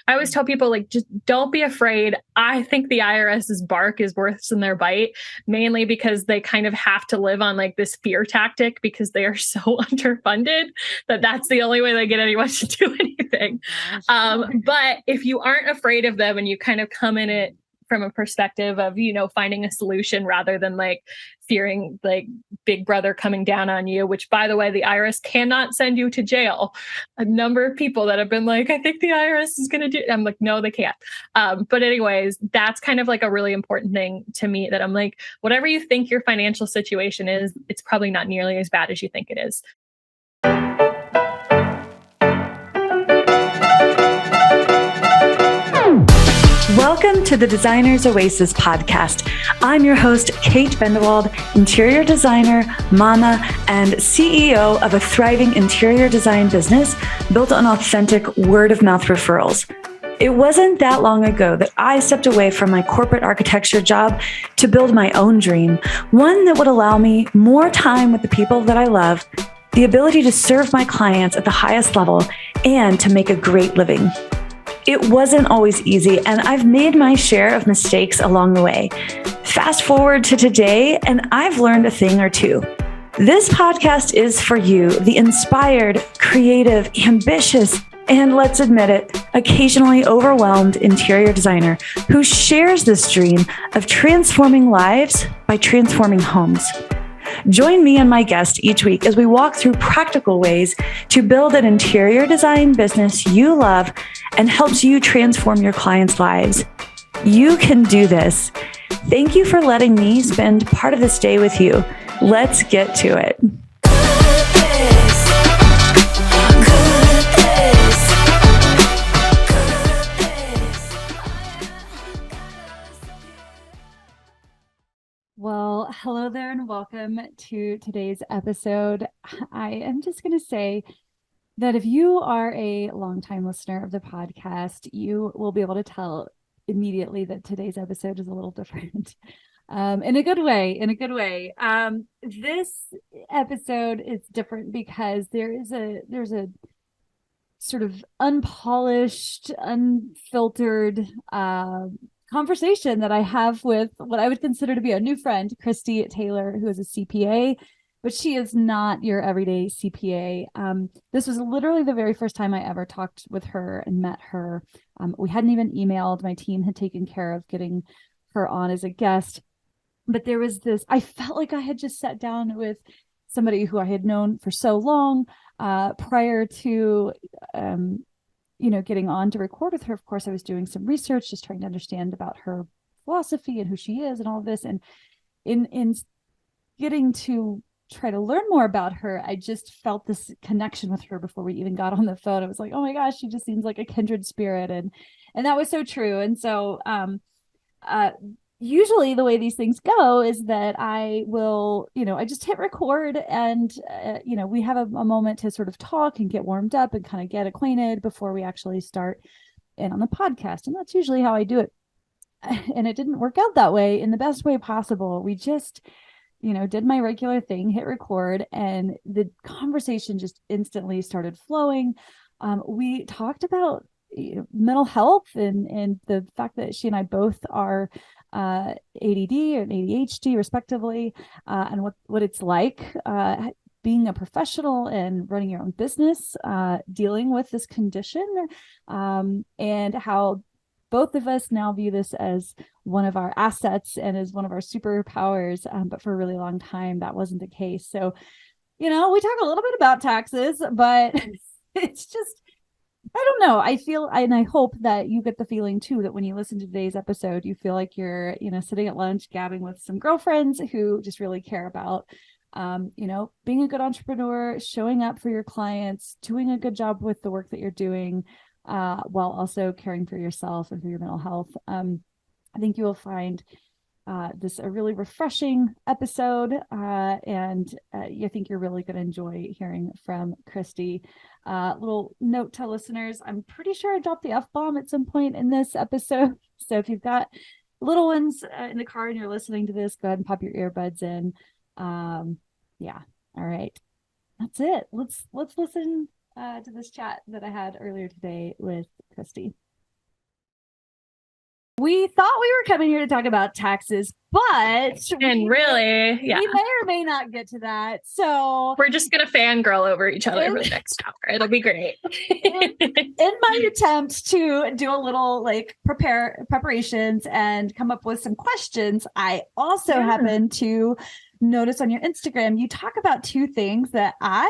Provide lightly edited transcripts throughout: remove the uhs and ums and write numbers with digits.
I always tell people, like, just don't be afraid. I think the IRS's bark is worse than their bite, mainly because they kind of have to live on like this fear tactic because they are so underfunded that that's the only way they get anyone to do anything. But if you aren't afraid of them and you kind of come in it from a perspective of, finding a solution rather than like fearing like Big Brother coming down on you, which, by the way, the IRS cannot send you to jail. A number of people that have been like, I think the IRS is going to do. I'm like, no, they can't. But anyways, that's kind of like a really important thing to me, that I'm like, whatever you think your financial situation is, it's probably not nearly as bad as you think it is. Welcome to the Designer's Oasis podcast. I'm your host, Kate Bendewald, interior designer, mama, and CEO of a thriving interior design business built on authentic word-of-mouth referrals. It wasn't that long ago that I stepped away from my corporate architecture job to build my own dream, one that would allow me more time with the people that I love, the ability to serve my clients at the highest level, and to make a great living. It wasn't always easy, and I've made my share of mistakes along the way. Fast forward to today, and I've learned a thing or two. This podcast is for you, the inspired, creative, ambitious, and let's admit it, occasionally overwhelmed interior designer who shares this dream of transforming lives by transforming homes. Join me and my guest each week as we walk through practical ways to build an interior design business you love and helps you transform your clients' lives. You can do this. Thank you for letting me spend part of this day with you. Let's get to it. Well, hello there and welcome to today's episode. I am just going to say that if you are a longtime listener of the podcast, you will be able to tell immediately that today's episode is a little different. In a good way. This episode is different because there's a sort of unpolished, unfiltered conversation that I have with what I would consider to be a new friend, Christy Taylor, who is a CPA, but she is not your everyday CPA. This was literally the very first time I ever talked with her and met her. We hadn't even emailed. My team had taken care of getting her on as a guest. But there was this, I felt like I had just sat down with somebody who I had known for so long prior to getting on to record with her. Of course, I was doing some research, just trying to understand about her philosophy and who she is and all of this. And in getting to try to learn more about her, I just felt this connection with her before we even got on the phone. I was like, oh my gosh, she just seems like a kindred spirit. And that was so true. And so usually the way these things go is that I will, I just hit record and, we have a moment to sort of talk and get warmed up and kind of get acquainted before we actually start in on the podcast. And that's usually how I do it. And it didn't work out that way in the best way possible. We just, did my regular thing, hit record, and the conversation just instantly started flowing. We talked about mental health and the fact that she and I both are ADD and ADHD respectively, and what it's like being a professional and running your own business, dealing with this condition, and how both of us now view this as one of our assets and as one of our superpowers. But for a really long time, that wasn't the case. So, we talk a little bit about taxes, but it's just, I don't know. I feel, and I hope that you get the feeling too, that when you listen to today's episode, you feel like you're, sitting at lunch, gabbing with some girlfriends who just really care about, being a good entrepreneur, showing up for your clients, doing a good job with the work that you're doing, while also caring for yourself and for your mental health. I think you will find this a really refreshing episode, and I think you're really going to enjoy hearing from Christy. Little note to listeners, I'm pretty sure I dropped the F-bomb at some point in this episode. So if you've got little ones in the car and you're listening to this, go ahead and pop your earbuds in. Yeah. All right. That's it. Let's listen to this chat that I had earlier today with Christy. we thought we were coming here to talk about taxes, but and really, yeah, we may or may not get to that. So we're just going to fangirl over each other for the next hour. It'll be great. in my attempt to do a little like preparations and come up with some questions, I also happen to notice on your Instagram, you talk about two things that I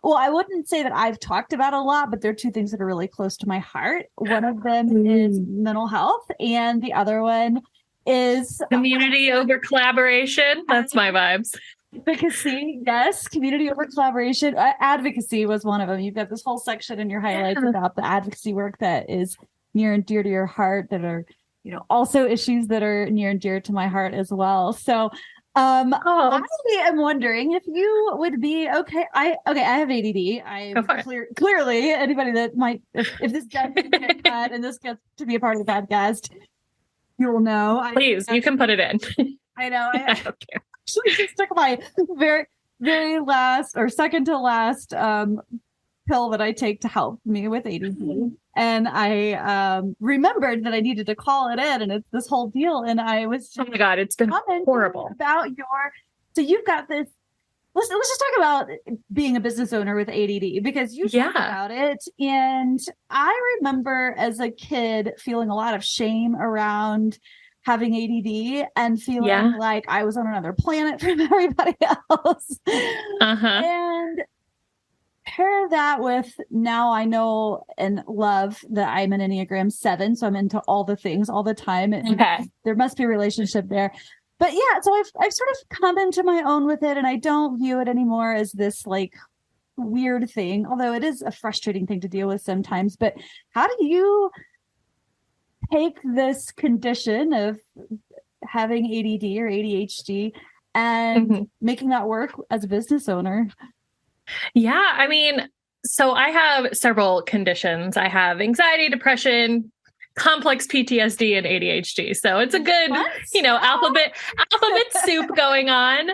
wouldn't say that I've talked about a lot, but they're two things that are really close to my heart. One of them is mental health, and the other one is community over collaboration. That's my vibes. Advocacy, yes. Community over collaboration. Advocacy was one of them. You've got this whole section in your highlights about the advocacy work that is near and dear to your heart, that are, also issues that are near and dear to my heart as well. So I am wondering if you would be okay. I have ADD. Clearly anybody that might, if this gets cut and this gets to be a part of the podcast, you will know. Please, you can put it in. I know. I don't care. Actually just took my very, very last or second to last pill that I take to help me with ADD. And I remembered that I needed to call it in, and it's this whole deal. And I was oh my God, it's been horrible about so you've got this. Let's just talk about being a business owner with ADD, because you talk about it. And I remember as a kid feeling a lot of shame around having ADD and feeling like I was on another planet from everybody else. And pair that with, now I know and love that I'm an Enneagram 7, so I'm into all the things all the time. There must be a relationship there. But yeah, so I've sort of come into my own with it, and I don't view it anymore as this like weird thing, although it is a frustrating thing to deal with sometimes. But how do you take this condition of having ADD or ADHD and making that work as a business owner? Yeah, I mean, so I have several conditions. I have anxiety, depression, complex PTSD, and ADHD. So it's a good, alphabet soup going on.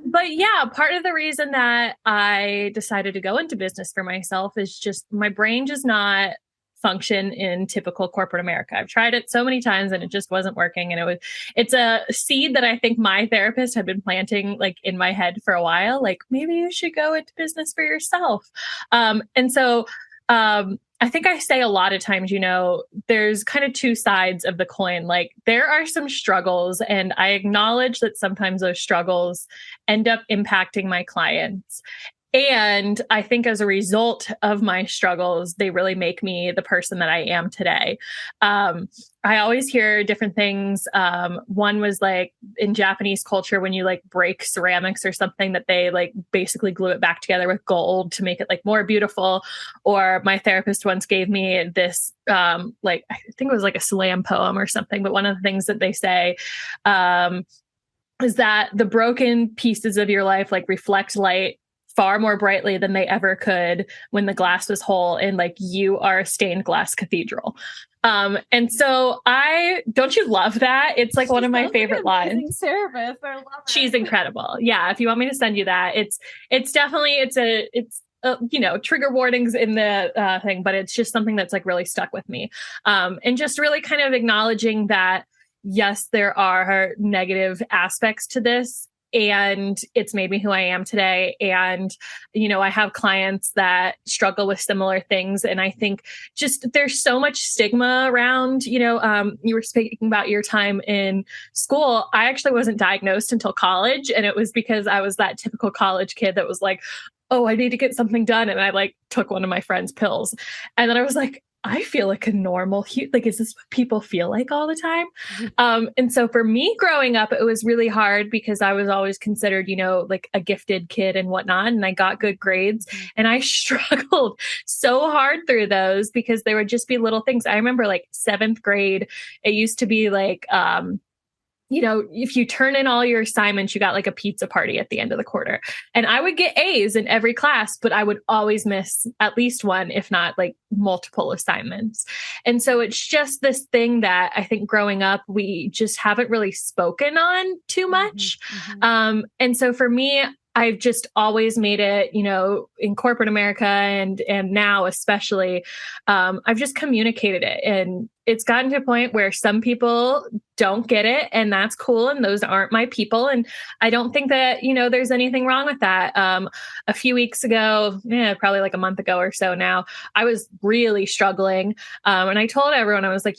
But yeah, part of the reason that I decided to go into business for myself is just my brain does not function in typical corporate America. I've tried it so many times and it just wasn't working. And it's a seed that I think my therapist had been planting like in my head for a while, like maybe you should go into business for yourself. And so I think I say a lot of times, there's kind of two sides of the coin. Like there are some struggles, and I acknowledge that sometimes those struggles end up impacting my clients. And I think as a result of my struggles, they really make me the person that I am today. I always hear different things. One was like in Japanese culture, when you like break ceramics or something, that they like basically glue it back together with gold to make it like more beautiful. Or my therapist once gave me this, I think it was like a slam poem or something. But one of the things that they say, is that the broken pieces of your life like reflect light far more brightly than they ever could when the glass was whole, and like you are a stained glass cathedral. And so don't you love that? It's like one of my favorite lines. Therapist. I love it. She's incredible. Yeah. If you want me to send you that, it's definitely, trigger warnings in the thing, but it's just something that's like really stuck with me. And just really kind of acknowledging that, yes, there are negative aspects to this, and it's made me who I am today. And, I have clients that struggle with similar things. And I think just there's so much stigma around, you were speaking about your time in school. I actually wasn't diagnosed until college. And it was because I was that typical college kid that was like, oh, I need to get something done. And I like took one of my friend's pills. And then I was like, I feel like a normal, like, is this what people feel like all the time? And so for me growing up, it was really hard because I was always considered, like a gifted kid and whatnot. And I got good grades, and I struggled so hard through those because there would just be little things. I remember like 7th grade, it used to be like, if you turn in all your assignments, you got like a pizza party at the end of the quarter. And I would get A's in every class, but I would always miss at least one, if not like multiple assignments. And so it's just this thing that I think growing up, we just haven't really spoken on too much. And so for me, I've just always made it, in corporate America and now especially, I've just communicated it. And it's gotten to a point where some people don't get it, and that's cool. And those aren't my people. And I don't think that, there's anything wrong with that. A few weeks ago, probably like a month ago or so now, I was really struggling. And I told everyone, I was like,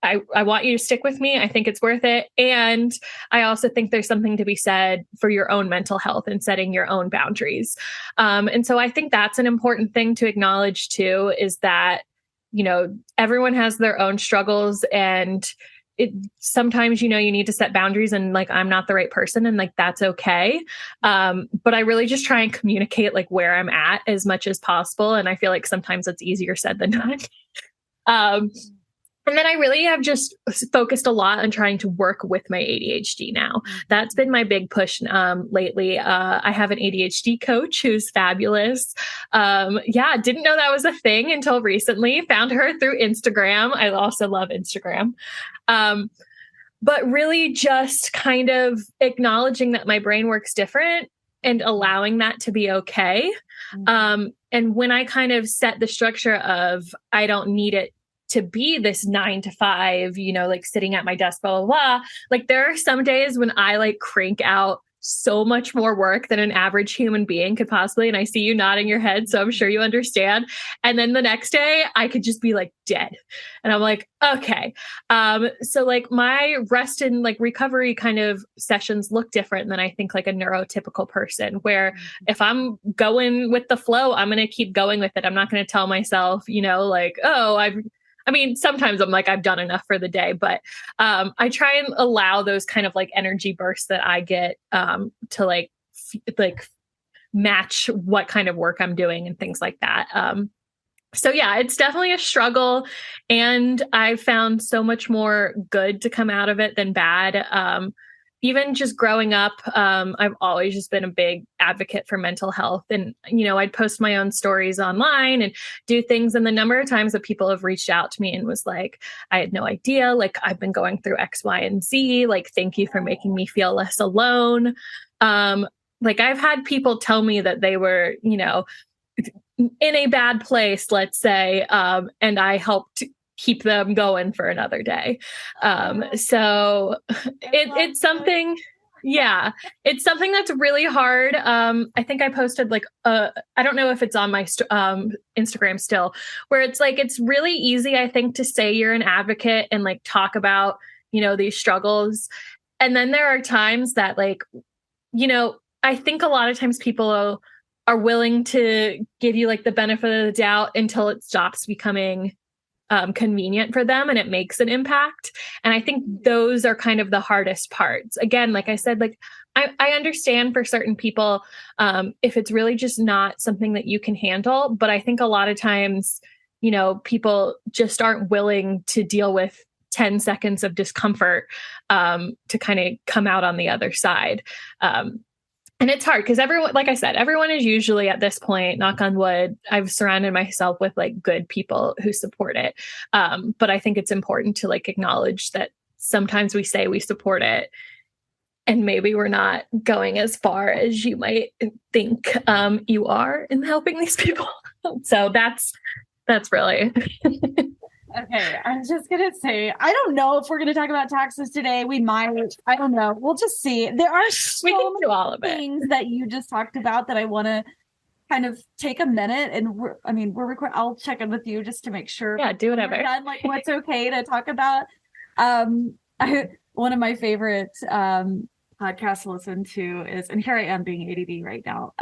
I want you to stick with me. I think it's worth it. And I also think there's something to be said for your own mental health and setting your own boundaries. And so I think that's an important thing to acknowledge too, is that, everyone has their own struggles, and sometimes, you need to set boundaries, and like, I'm not the right person, and like, that's okay. But I really just try and communicate like where I'm at as much as possible. And I feel like sometimes it's easier said than done. And then I really have just focused a lot on trying to work with my ADHD now. That's been my big push lately. I have an ADHD coach who's fabulous. Didn't know that was a thing until recently. Found her through Instagram. I also love Instagram. But really just kind of acknowledging that my brain works different and allowing that to be okay. And when I kind of set the structure of, I don't need it to be this 9 to 5, like sitting at my desk, blah, blah, blah. Like there are some days when I like crank out so much more work than an average human being could possibly. And I see you nodding your head, so I'm sure you understand. And then the next day I could just be like dead. And I'm like, okay. So like my rest and like recovery kind of sessions look different than I think like a neurotypical person, where if I'm going with the flow, I'm going to keep going with it. I'm not going to tell myself, like, oh, sometimes I'm like, I've done enough for the day, but I try and allow those kind of like energy bursts that I get to like match what kind of work I'm doing and things like that. So yeah, it's definitely a struggle, and I've found so much more good to come out of it than bad. Even just growing up, I've always just been a big advocate for mental health. And, I'd post my own stories online and do things. And the number of times that people have reached out to me and was like, I had no idea, like I've been going through X, Y, and Z. Like, thank you for making me feel less alone. Like I've had people tell me that they were, in a bad place, let's say, and I helped keep them going for another day. So it's something, it's something that's really hard. I think I posted like, I don't know if it's on my Instagram still, where it's like, it's really easy, I think, to say you're an advocate and like talk about, these struggles. And then there are times that like, I think a lot of times people are willing to give you like the benefit of the doubt until it stops becoming convenient for them and it makes an impact. And I think those are kind of the hardest parts. Again, like I said, like I understand for certain people, if it's really just not something that you can handle. But I think a lot of times, people just aren't willing to deal with 10 seconds of discomfort to kind of come out on the other side. And it's hard because everyone, like I said, everyone is usually at this point, knock on wood, I've surrounded myself with like good people who support it. But I think it's important to like acknowledge that sometimes we say we support it and maybe we're not going as far as you might think you are in helping these people. So that's really Okay, I'm just going to say, I don't know if we're going to talk about taxes today. We might. I don't know. We'll just see. There are so many things that you just talked about that I want to kind of take a minute. And we're recording. I'll check in with you just to make sure. Yeah, do whatever. Done, like what's okay to talk about. One of my favorite podcasts to listen to is, and here I am being ADD right now.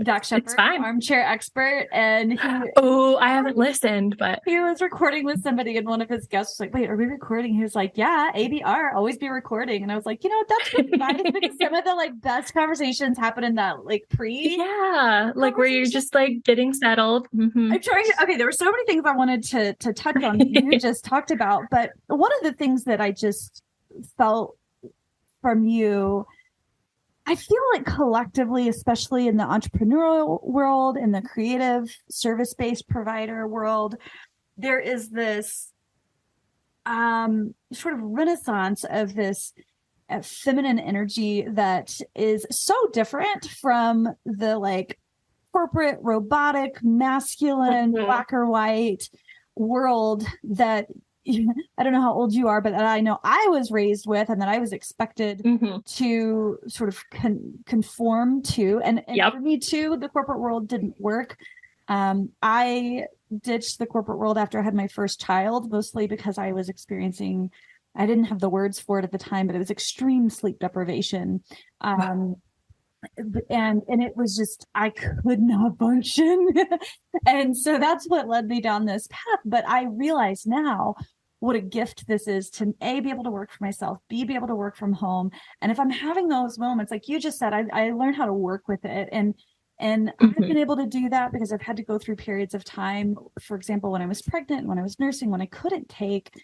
Doc Shepard, armchair expert, and I haven't listened, but he was recording with somebody, and one of his guests was like, "Wait, are we recording?" He was like, "Yeah, ADR, always be recording." And I was like, that's really nice because some of the like best conversations happen in that like like where you're just like getting settled. Mm-hmm. I'm trying to. Okay, there were so many things I wanted to touch on. You just talked about, but one of the things that I just felt from you, I feel like collectively, especially in the entrepreneurial world, in the creative service-based provider world, there is this sort of renaissance of this feminine energy that is so different from the like corporate, robotic, masculine, black or white world that I don't know how old you are, but that I know I was raised with and that I was expected to sort of conform to. And for me too, the corporate world didn't work. I ditched the corporate world after I had my first child, mostly because I was experiencing, I didn't have the words for it at the time, but it was extreme sleep deprivation. And it was just, I could not function. And so that's what led me down this path. But I realize now what a gift this is to A, be able to work for myself, B, be able to work from home. And if I'm having those moments, like you just said, I learned how to work with it. And I've been able to do that because I've had to go through periods of time, for example, when I was pregnant, when I was nursing, when I couldn't take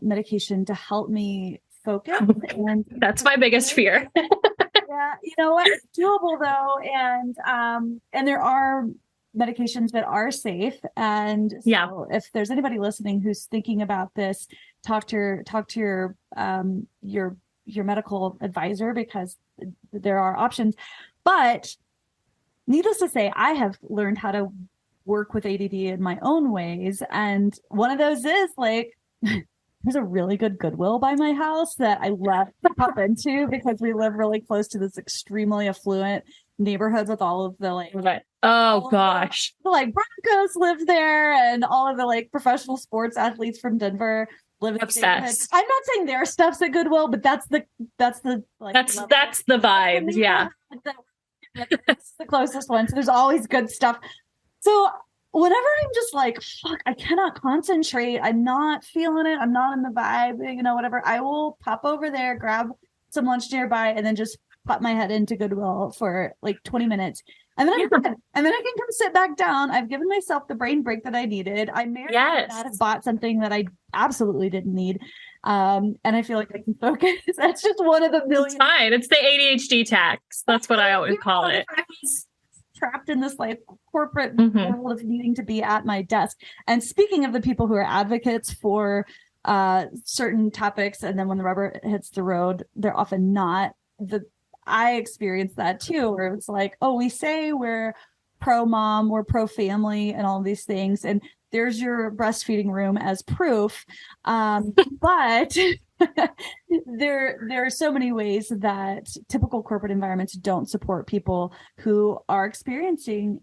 medication to help me focus. And that's my biggest fear. Yeah, you know what? It's doable though, and there are medications that are safe. And so if there's anybody listening who's thinking about this, talk to your medical advisor, because there are options. But needless to say, I have learned how to work with ADD in my own ways, and one of those is like. There's a really good Goodwill by my house that I love to pop into because we live really close to this extremely affluent neighborhood with all of the like, oh gosh, the like Broncos live there, and all of the like professional sports athletes from Denver live in the neighborhood. I'm not saying their stuff's at Goodwill, but that's the like that's the vibe. Yeah, that's the closest one. So there's always good stuff. So whenever I'm just like, fuck, I cannot concentrate, I'm not feeling it, I'm not in the vibe, you know, whatever, I will pop over there, grab some lunch nearby, and then just pop my head into Goodwill for like 20 minutes. And then I'm done. And then I can come sit back down. I've given myself the brain break that I needed. I may or may not have bought something that I absolutely didn't need. And I feel like I can focus. That's just one of the million. It's fine. It's the ADHD tax. That's what I always call it. I was trapped in this like corporate world of needing to be at my desk. And speaking of the people who are advocates for certain topics, and then when the rubber hits the road, they're often not. I experienced that too, where it's like, oh, we say we're pro mom, we're pro family, and all these things, and there's your breastfeeding room as proof. But there are so many ways that typical corporate environments don't support people who are experiencing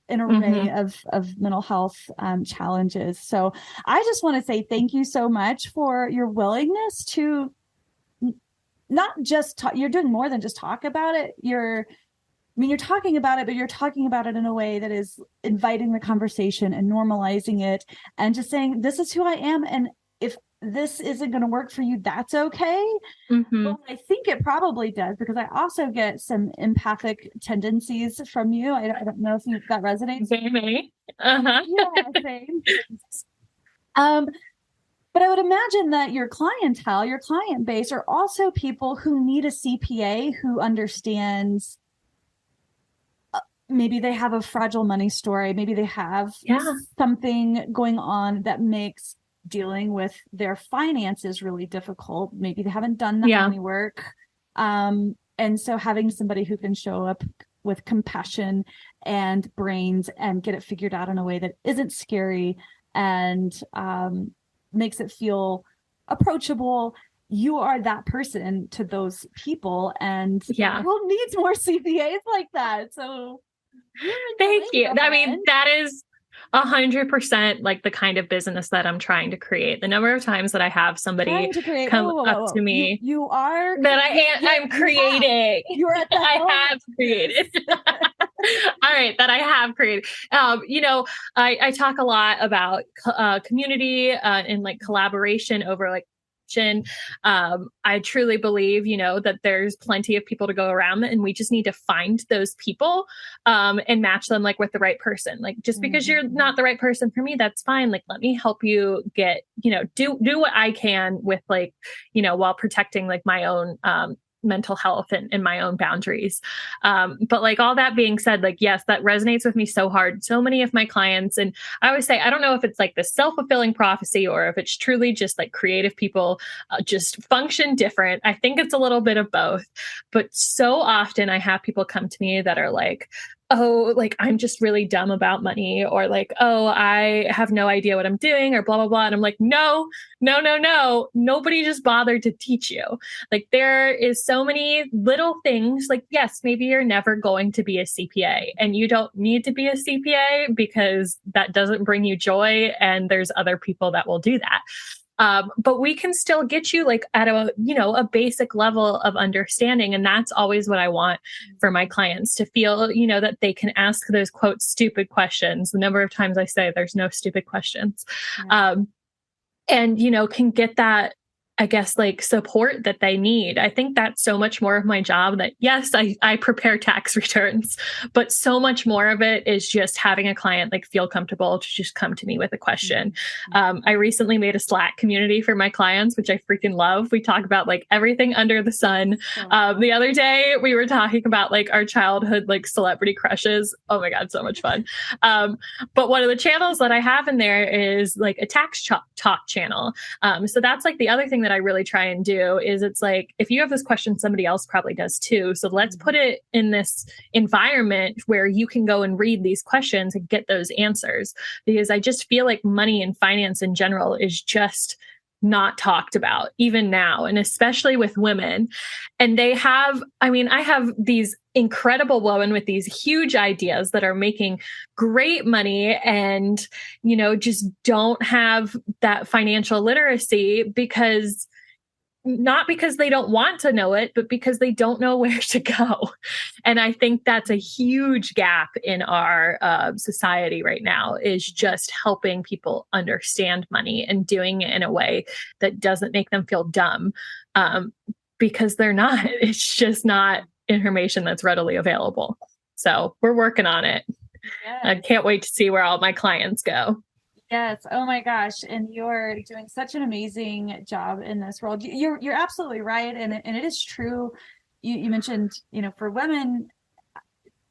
an array of mental health challenges. So I just want to say thank you so much for your willingness to not just talk. You're doing more than just talk about it. You're talking about it, but you're talking about it in a way that is inviting the conversation and normalizing it and just saying, this is who I am. And if this isn't going to work for you, that's okay. Well, I think it probably does, because I also get some empathic tendencies from you. I don't know if that resonates. Same. Yeah, same. But I would imagine that your clientele, your client base, are also people who need a CPA who understands. Maybe they have a fragile money story. Maybe they have something going on that makes dealing with their finances really difficult. Maybe they haven't done that money work. And so having somebody who can show up with compassion and brains and get it figured out in a way that isn't scary and makes it feel approachable. You are that person to those people, and we'll need more CPAs like that. So thank you. I mean, that is 100% like the kind of business that I'm trying to create. The number of times that I have somebody come up to me, you are that I'm creating. You're at the I have created. All right, that I have created. I talk a lot about community and like collaboration over like. I truly believe, that there's plenty of people to go around, and we just need to find those people and match them like with the right person. Like, just because you're not the right person for me, that's fine. Like, let me help you get, do what I can with like, while protecting like my own mental health and my own boundaries. But like all that being said, like, yes, that resonates with me so hard. So many of my clients, and I always say, I don't know if it's like the self-fulfilling prophecy or if it's truly just like creative people just function different. I think it's a little bit of both, but so often I have people come to me that are like, oh, like I'm just really dumb about money, or like, oh, I have no idea what I'm doing, or blah, blah, blah. And I'm like, no, no, no, no. Nobody just bothered to teach you. Like there is so many little things. Like, yes, maybe you're never going to be a CPA, and you don't need to be a CPA because that doesn't bring you joy. And there's other people that will do that. But we can still get you like at a basic level of understanding. And that's always what I want for my clients to feel, that they can ask those quote stupid questions. The number of times I say there's no stupid questions. Yeah. And, can get that, I guess, like support that they need. I think that's so much more of my job that, yes, I prepare tax returns, but so much more of it is just having a client like feel comfortable to just come to me with a question. I recently made a Slack community for my clients, which I freaking love. We talk about like everything under the sun. The other day we were talking about like our childhood, like celebrity crushes. Oh my God, so much fun. But one of the channels that I have in there is like a tax talk channel. So that's like the other thing that I really try and do is it's like, if you have this question, somebody else probably does too. So let's put it in this environment where you can go and read these questions and get those answers, because I just feel like money and finance in general is just not talked about even now, and especially with women. And I have these incredible women with these huge ideas that are making great money and, just don't have that financial literacy not because they don't want to know it, but because they don't know where to go. And I think that's a huge gap in our society right now, is just helping people understand money and doing it in a way that doesn't make them feel dumb, because they're not. It's just not information that's readily available. So we're working on it. Yes. I can't wait to see where all my clients go. Yes. Oh my gosh. And you're doing such an amazing job in this world. You're absolutely right. And it is true. You mentioned, for women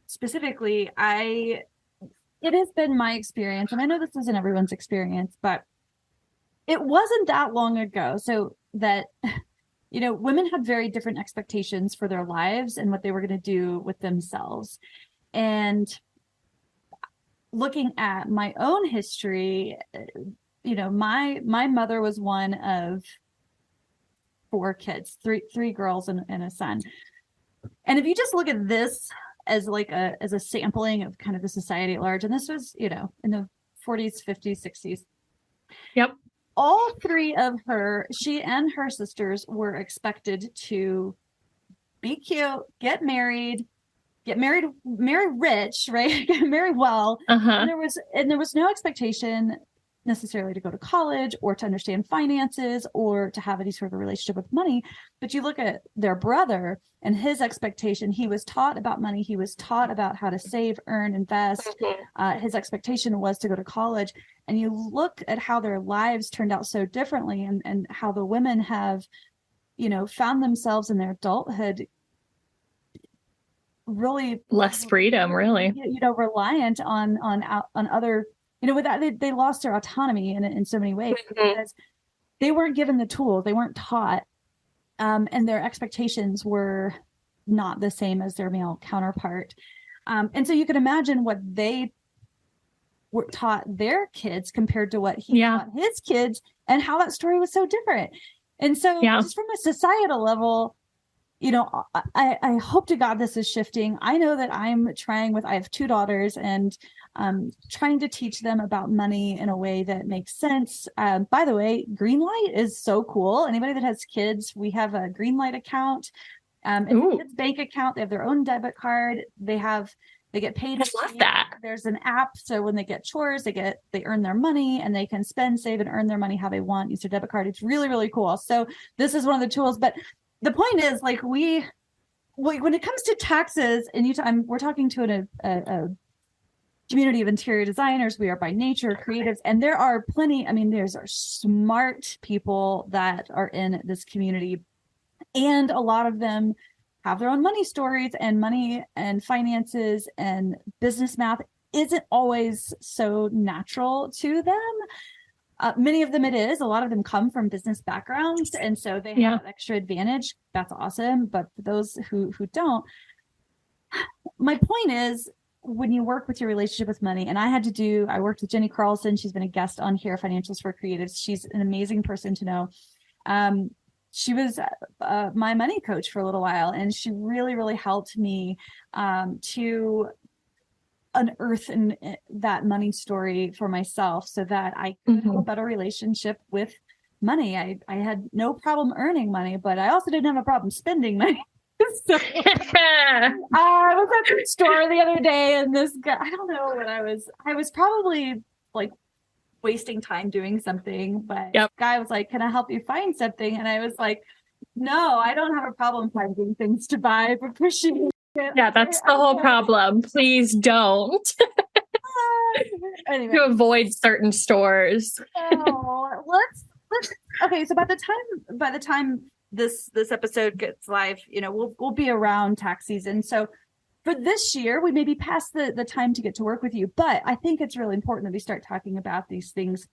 specifically, it has been my experience, and I know this isn't everyone's experience, but it wasn't that long ago. So that, women had very different expectations for their lives and what they were going to do with themselves. And looking at my own history, my mother was one of 4 kids, three girls and a son. And if you just look at this as like as a sampling of kind of the society at large, and this was, in the 40s, 50s, 60s. Yep. All 3 of she and her sisters were expected to be cute, marry rich, right? Get married well. Uh-huh. And there was no expectation necessarily to go to college or to understand finances or to have any sort of a relationship with money. But you look at their brother and his expectation. He was taught about money. He was taught about how to save, earn, invest. Mm-hmm. His expectation was to go to college. And you look at how their lives turned out so differently, and how the women have, found themselves in their adulthood really less freedom, really, reliant on other, with that, they lost their autonomy in so many ways, mm-hmm. because they weren't given the tools, they weren't taught, and their expectations were not the same as their male counterpart. And so you can imagine what they were taught their kids compared to what he taught his kids, and how that story was so different. And so just from a societal level, I hope to God this is shifting. I know that I have 2 daughters, and trying to teach them about money in a way that makes sense. By the way, Greenlight is so cool. Anybody that has kids, we have a Greenlight account. It's a kid's bank account. They have their own debit card. They get paid. I love that. There's an app. So when they get chores, they earn their money, and they can spend, save, and earn their money how they want, use their debit card. It's really, really cool. So this is one of the tools, but the point is, like, when it comes to taxes in Utah, we're talking to a community of interior designers. We are by nature creatives, and there are plenty. There's smart people that are in this community, And a lot of them have their own money stories, and money and finances and business math isn't always so natural to them. Many of them it is. A lot of them come from business backgrounds, and so they have an extra advantage. That's awesome. But for those who don't, my point is, when you work with your relationship with money, and I worked with Jenny Carlson. She's been a guest on here, Financials for Creatives. She's an amazing person to know. She was my money coach for a little while, and she really, really helped me to unearth that money story for myself, so that I could have a better relationship with money. I had no problem earning money, but I also didn't have a problem spending money. So, I was at the store the other day, and this guy, I don't know what I was probably like wasting time doing something, but the guy was like, "Can I help you find something?" And I was like, "No, I don't have a problem finding things to buy, but pushing." Yeah, that's the whole problem. Please don't. Anyway. To avoid certain stores. Let's okay. So by the time this episode gets live, we'll be around tax season. So for this year, we may be past the time to get to work with you, but I think it's really important that we start talking about these things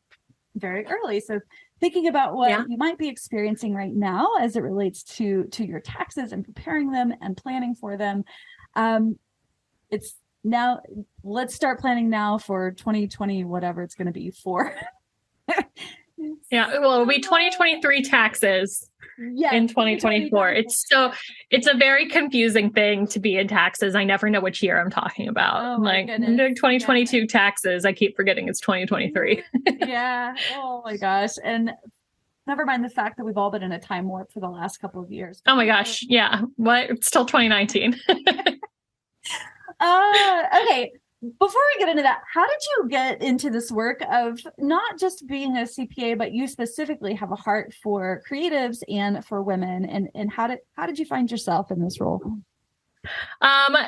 very early. So thinking about what you might be experiencing right now as it relates to your taxes and preparing them and planning for them. It's now, let's start planning now for 2020, whatever it's going to be for. Yeah, well, it'll be 2023 taxes in 2024. It's a very confusing thing to be in taxes. I never know which year I'm talking about. Oh, like, I'm doing 2022 taxes. I keep forgetting it's 2023. Yeah. Oh my gosh. And never mind the fact that we've all been in a time warp for the last couple of years. Oh my gosh. Yeah. What? It's still 2019. Okay. Before we get into that, how did you get into this work of not just being a CPA, but you specifically have a heart for creatives and for women? And how did you find yourself in this role?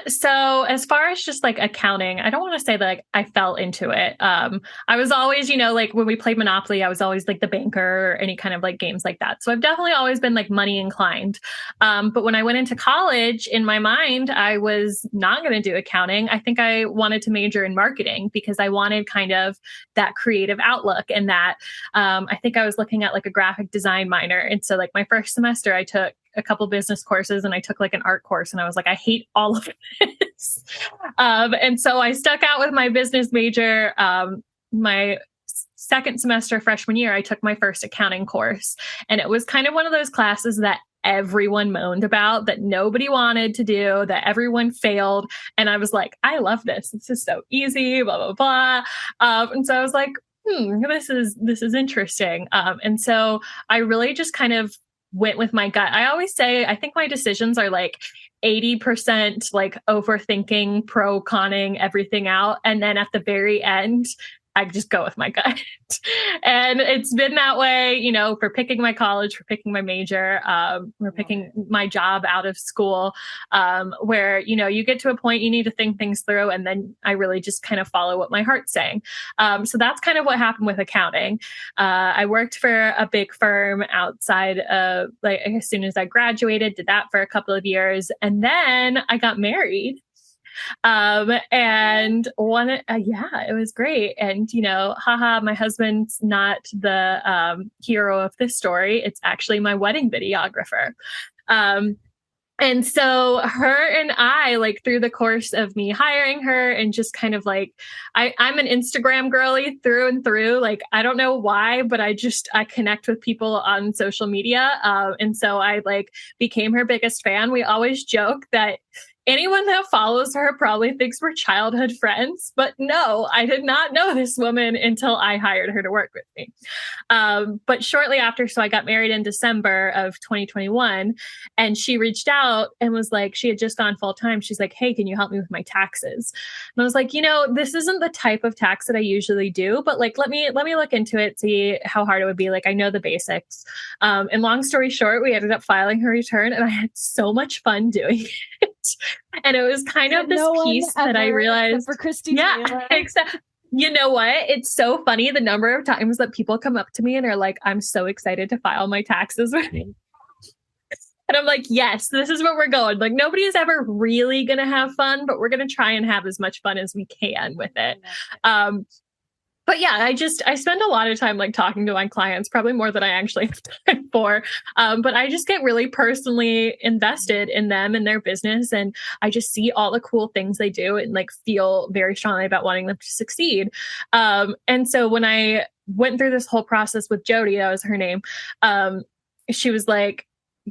So as far as just like accounting, I don't want to say that like I fell into it. I was always, like when we played Monopoly, I was always like the banker or any kind of like games like that. So I've definitely always been like money inclined. But when I went into college, in my mind, I was not going to do accounting. I think I wanted to major in marketing because I wanted kind of that creative outlook, and that I think I was looking at like a graphic design minor. And so like my first semester, I took a couple business courses and I took like an art course, and I was like, I hate all of this. And so I stuck out with my business major. My second semester freshman year, I took my first accounting course, and it was kind of one of those classes that everyone moaned about, that nobody wanted to do, that everyone failed. And I was like, I love this. This is so easy, blah, blah, blah. And so I was like, this is interesting. And so I really just kind of went with my gut. I always say, I think my decisions are like 80% like overthinking, conning everything out. And then at the very end, I just go with my gut. And it's been that way, for picking my college, for picking my major, for picking my job out of school, where, you get to a point you need to think things through. And then I really just kind of follow what my heart's saying. So that's kind of what happened with accounting. I worked for a big firm outside of, like, as soon as I graduated, did that for a couple of years. And then I got married. And it was great. And, my husband's not the hero of this story. It's actually my wedding videographer. And so her and I, like, through the course of me hiring her and just kind of like, I'm an Instagram girly through and through. Like, I don't know why, but I connect with people on social media. And so I like became her biggest fan. We always joke that anyone that follows her probably thinks we're childhood friends, but no, I did not know this woman until I hired her to work with me. But shortly after, so I got married in December of 2021, and she reached out and was like, she had just gone full time. She's like, hey, can you help me with my taxes? And I was like, this isn't the type of tax that I usually do, but like, let me look into it, see how hard it would be. Like, I know the basics. And long story short, we ended up filing her return, and I had so much fun doing it. And it was kind of this piece that I realized for Christy Taylor. Except, you know what? It's so funny the number of times that people come up to me and are like, I'm so excited to file my taxes with you. And I'm like, yes, this is where we're going. Like nobody is ever really going to have fun, but we're going to try and have as much fun as we can with it. Um, but yeah, I spend a lot of time like talking to my clients, probably more than I actually have time for. But I just get really personally invested in them and their business, and I just see all the cool things they do and like feel very strongly about wanting them to succeed. And so when I went through this whole process with Jody, that was her name. She was like,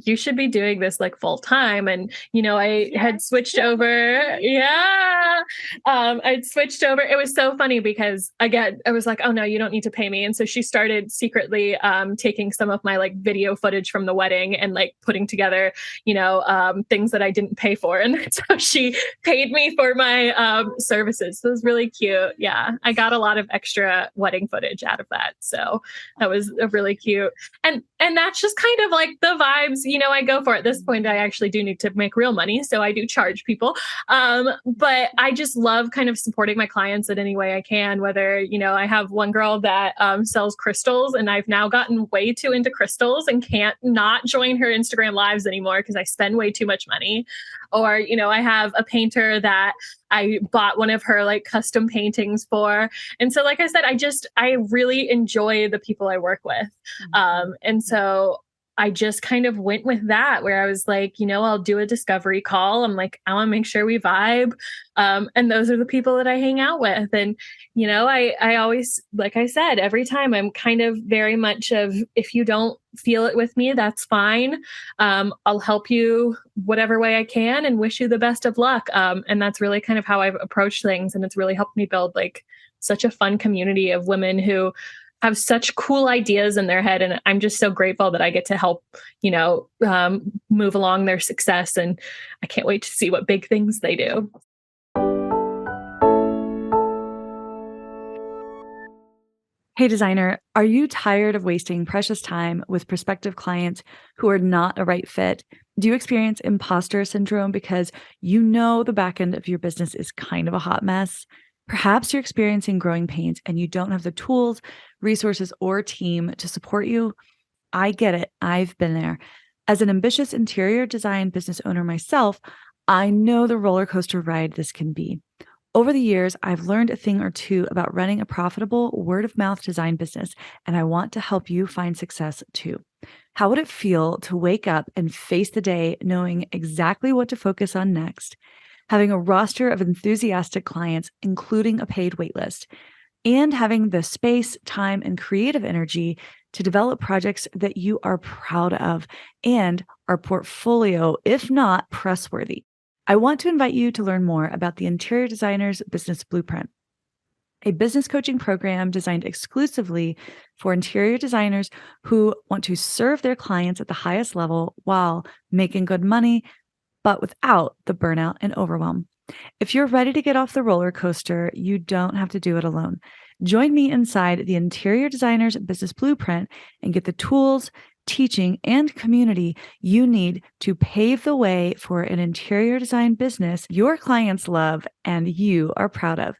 you should be doing this like full time. And, I had switched over. Yeah. I'd switched over. It was so funny because again, I was like, oh no, you don't need to pay me. And so she started secretly taking some of my like video footage from the wedding and like putting together, things that I didn't pay for. And that's how she paid me for my services. So it was really cute. Yeah. I got a lot of extra wedding footage out of that. So that was really cute. And that's just kind of like the vibes, I go for. At this point, I actually do need to make real money. So I do charge people. But I just love kind of supporting my clients in any way I can, whether, I have one girl that sells crystals, and I've now gotten way too into crystals and can't not join her Instagram lives anymore because I spend way too much money. Or, I have a painter that I bought one of her like custom paintings for. And so, like I said, I really enjoy the people I work with. And so I just kind of went with that, where I was like, I'll do a discovery call. I'm like, I want to make sure we vibe. And those are the people that I hang out with. And, I always, like I said, every time I'm kind of very much of, if you don't feel it with me, that's fine. I'll help you whatever way I can and wish you the best of luck. And that's really kind of how I've approached things. And it's really helped me build like such a fun community of women who have such cool ideas in their head. And I'm just so grateful that I get to help, move along their success. And I can't wait to see what big things they do. Hey, designer, are you tired of wasting precious time with prospective clients who are not a right fit? Do you experience imposter syndrome because the back end of your business is kind of a hot mess? Perhaps you're experiencing growing pains and you don't have the tools, resources, or team to support you. I get it. I've been there. As an ambitious interior design business owner myself, I know the roller coaster ride this can be. Over the years, I've learned a thing or two about running a profitable word-of-mouth design business, and I want to help you find success too. How would it feel to wake up and face the day knowing exactly what to focus on next, having a roster of enthusiastic clients, including a paid waitlist, and having the space, time, and creative energy to develop projects that you are proud of and are portfolio, if not press-worthy? I want to invite you to learn more about the Interior Designer's Business Blueprint, a business coaching program designed exclusively for interior designers who want to serve their clients at the highest level while making good money, but without the burnout and overwhelm. If you're ready to get off the roller coaster, you don't have to do it alone. Join me inside the Interior Designer's Business Blueprint and get the tools, teaching, and community you need to pave the way for an interior design business your clients love and you are proud of.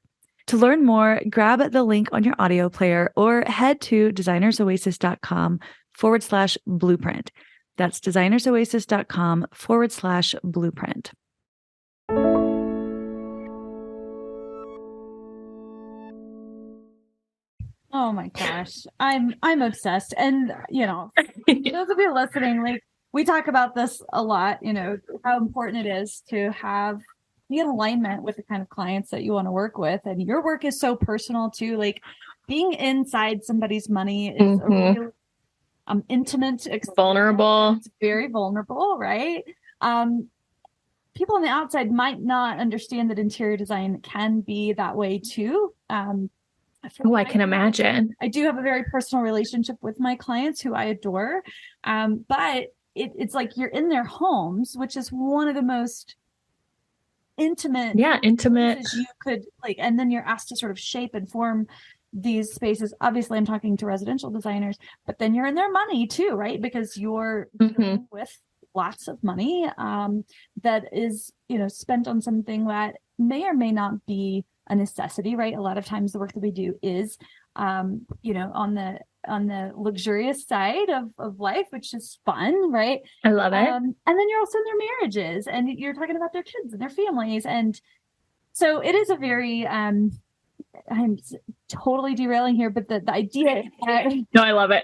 To learn more, grab the link on your audio player or head to designersoasis.com/blueprint. That's designersoasis.com/blueprint. Oh my gosh. I'm obsessed. And, those of you listening, like we talk about this a lot, how important it is to be in alignment with the kind of clients that you want to work with. And your work is so personal too. Like being inside somebody's money is a really intimate experience. Vulnerable. It's very vulnerable, right? People on the outside might not understand that interior design can be that way too. I can imagine. I do have a very personal relationship with my clients who I adore. But it's like you're in their homes, which is one of the most intimate you could and then you're asked to sort of shape and form these spaces. Obviously I'm talking to residential designers, but then you're in their money too, right? Because you're dealing with lots of money that is spent on something that may or may not be a necessity, right? A lot of times the work that we do is on the the luxurious side of life, which is fun, right? I love it. And then you're also in their marriages, and you're talking about their kids and their families. And so it is a very, I'm totally derailing here, but the idea, no, I love it.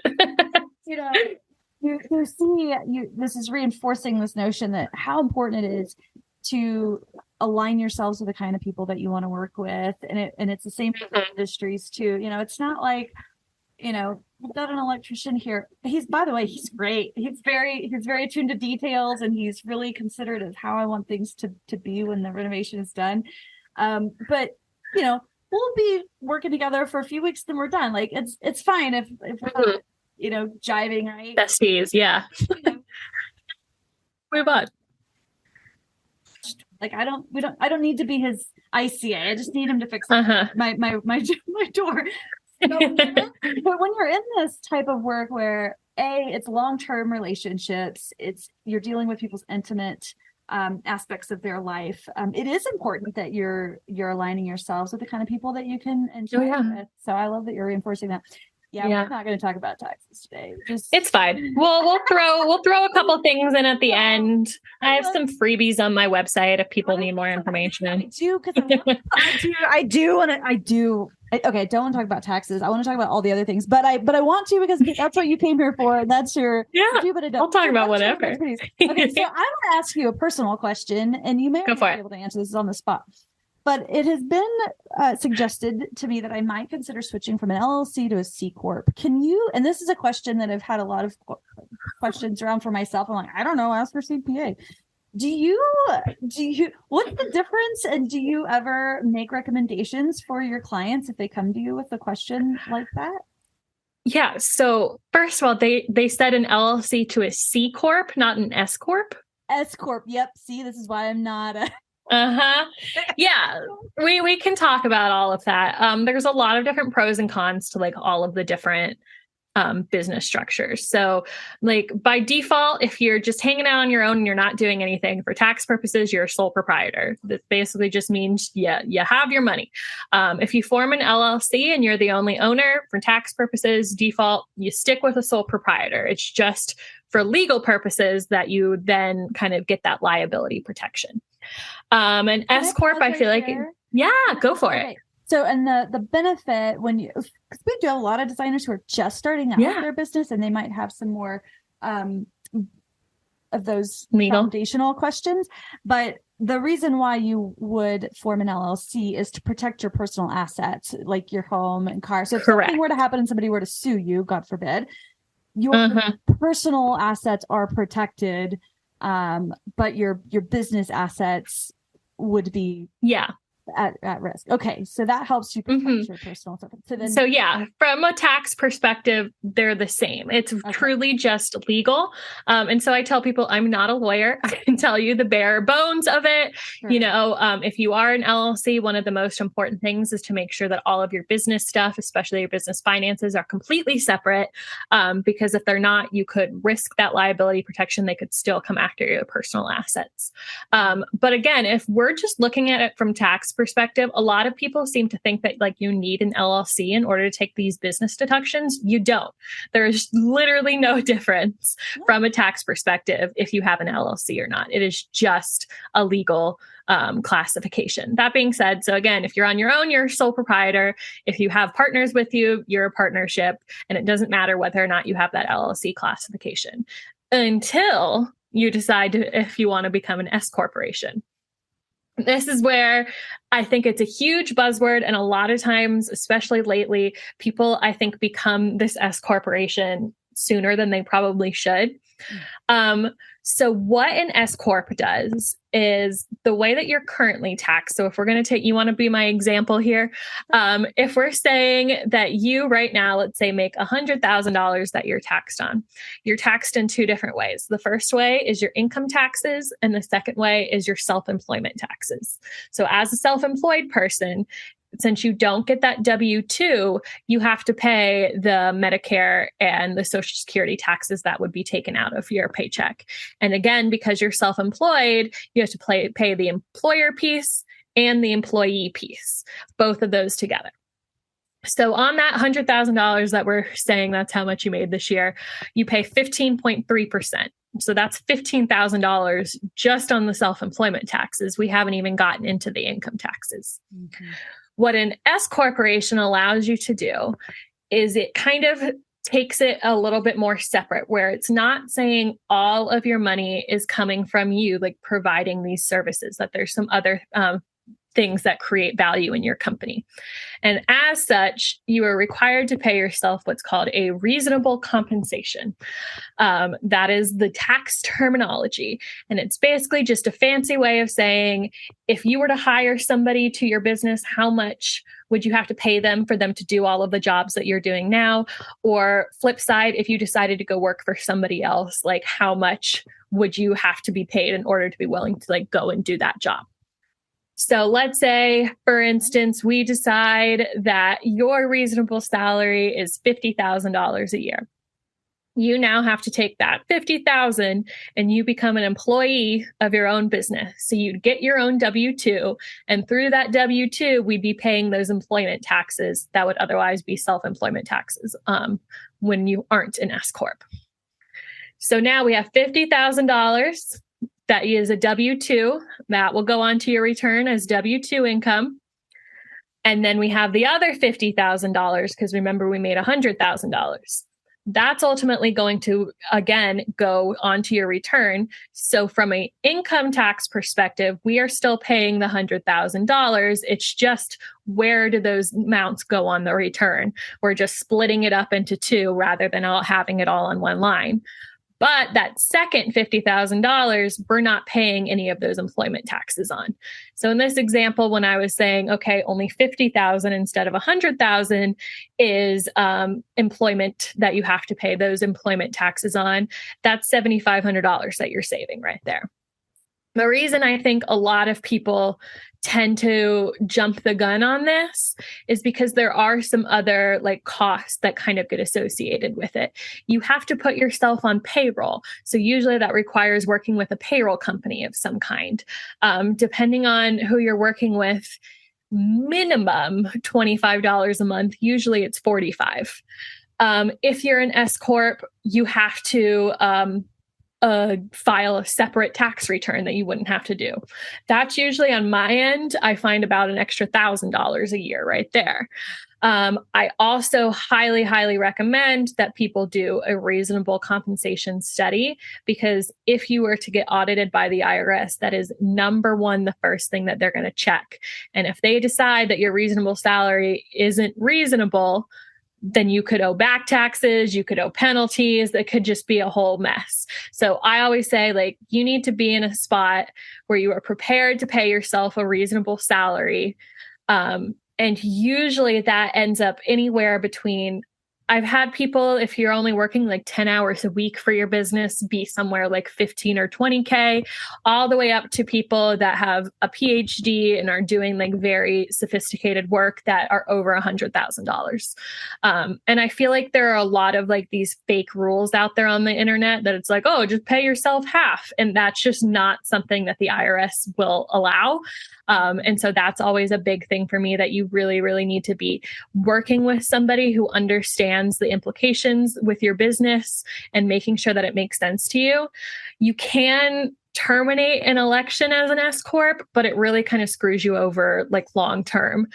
you know, you see, this is reinforcing this notion that how important it is to align yourselves with the kind of people that you want to work with. And it's the same for industries too. You know, it's not like, you know, we've got an electrician here. By the way, he's great. He's very attuned to details, and he's really considerate of how I want things to be when the renovation is done. But you know, we'll be working together for a few weeks, then we're done. Like it's fine if we're you know, jiving, right? Besties, yeah. You know, Move on. like I don't need to be his ICA. I just need him to fix my door. So, but when you're in this type of work where it's long-term relationships, you're dealing with people's intimate aspects of their life, it is important that you're aligning yourselves with the kind of people that you can enjoy with. So I love that you're reinforcing that. Yeah, we're not going to talk about taxes today. It's fine. We'll throw a couple things in at the end. I have some freebies on my website if people need more information. I do, because I do. Okay, don't want to talk about taxes. I want to talk about all the other things, but I want to, because that's what you came here for, and that's your but I don't. I'll talk about whatever. Okay, so I want to ask you a personal question, and you may not be able to answer this on the spot. But it has been suggested to me that I might consider switching from an LLC to a C Corp. Can you, and this is a question that I've had a lot of questions around for myself. I'm like, I don't know, ask your CPA. Do you, what's the difference? And do you ever make recommendations for your clients if they come to you with a question like that? Yeah. So first of all, they said an LLC to a C Corp, not an S Corp. S Corp. Yep. See, this is why I'm not a... Yeah, we can talk about all of that. There's a lot of different pros and cons to like all of the different business structures. So like by default, if you're just hanging out on your own and you're not doing anything for tax purposes, you're a sole proprietor. That basically just means you have your money. If you form an LLC and you're the only owner, for tax purposes, default, you stick with a sole proprietor. It's just for legal purposes that you then kind of get that liability protection. An S Corp, I feel like, go for it. So, and the benefit because we do have a lot of designers who are just starting out with their business, and they might have some more of those foundational questions. But the reason why you would form an LLC is to protect your personal assets, like your home and car. So if something were to happen and somebody were to sue you, God forbid, your personal assets are protected, but your business assets would be at risk. Okay, so that helps you protect your personal stuff. So from a tax perspective, they're the same. It's truly just legal. And so I tell people I'm not a lawyer. I can tell you the bare bones of it. Sure. You know, if you are an LLC, one of the most important things is to make sure that all of your business stuff, especially your business finances, are completely separate. Because if they're not, you could risk that liability protection. They could still come after your personal assets. But again, if we're just looking at it from tax perspective, a lot of people seem to think that like you need an LLC in order to take these business deductions. You don't. There's literally no difference from a tax perspective if you have an LLC or not. It is just a legal classification. That being said, so again, if you're on your own, you're a sole proprietor. If you have partners with you, you're a partnership, and it doesn't matter whether or not you have that LLC classification until you decide if you want to become an S corporation. This is where I think it's a huge buzzword. And a lot of times, especially lately, people, I think, become this S corporation sooner than they probably should. So what an S Corp does is the way that you're currently taxed. So if we're going to you want to be my example here. If we're saying that you right now, let's say, make $100,000 that you're taxed on, you're taxed in two different ways. The first way is your income taxes, and the second way is your self-employment taxes. So as a self-employed person, since you don't get that W-2, you have to pay the Medicare and the Social Security taxes that would be taken out of your paycheck. And again, because you're self-employed, you have to pay the employer piece and the employee piece, both of those together. So on that $100,000 that we're saying that's how much you made this year, you pay 15.3%. So that's $15,000 just on the self-employment taxes. We haven't even gotten into the income taxes. Mm-hmm. What an S corporation allows you to do is it kind of takes it a little bit more separate, where it's not saying all of your money is coming from you, like providing these services, that there's some other things that create value in your company. And as such, you are required to pay yourself what's called a reasonable compensation. That is the tax terminology. And it's basically just a fancy way of saying, if you were to hire somebody to your business, how much would you have to pay them for them to do all of the jobs that you're doing now? Or flip side, if you decided to go work for somebody else, like how much would you have to be paid in order to be willing to like go and do that job? So let's say, for instance, we decide that your reasonable salary is $50,000 a year. You now have to take that $50,000 and you become an employee of your own business. So you'd get your own W-2, and through that W-2, we'd be paying those employment taxes that would otherwise be self-employment taxes when you aren't an S Corp. So now we have $50,000. That is a W-2 that will go onto your return as W-2 income. And then we have the other $50,000 because remember we made $100,000. That's ultimately going to, again, go onto your return. So from an income tax perspective, we are still paying the $100,000. It's just where do those amounts go on the return? We're just splitting it up into two rather than all having it all on one line. But that second $50,000, we're not paying any of those employment taxes on. So in this example, when I was saying, okay, only $50,000 instead of $100,000 is employment that you have to pay those employment taxes on, that's $7,500 that you're saving right there. The reason I think a lot of people tend to jump the gun on this is because there are some other like costs that kind of get associated with it. You have to put yourself on payroll. So usually that requires working with a payroll company of some kind. Depending on who you're working with, minimum $25 a month. Usually it's $45. If you're an S Corp, you have to file a separate tax return that you wouldn't have to do. That's usually on my end. I find about an extra $1,000 a year right there. I also highly, highly recommend that people do a reasonable compensation study, because if you were to get audited by the IRS, that is number one, the first thing that they're going to check. And if they decide that your reasonable salary isn't reasonable, then you could owe back taxes, you could owe penalties, that could just be a whole mess. So I always say, like, you need to be in a spot where you are prepared to pay yourself a reasonable salary. And usually that ends up anywhere between, I've had people, if you're only working like 10 hours a week for your business, be somewhere like 15 or 20K, all the way up to people that have a PhD and are doing like very sophisticated work that are over $100,000. And I feel like there are a lot of like these fake rules out there on the internet that it's like, oh, just pay yourself half. And that's just not something that the IRS will allow. And so that's always a big thing for me, that you really, really need to be working with somebody who understands the implications with your business and making sure that it makes sense to you. You can terminate an election as an S Corp, but it really kind of screws you over like long term.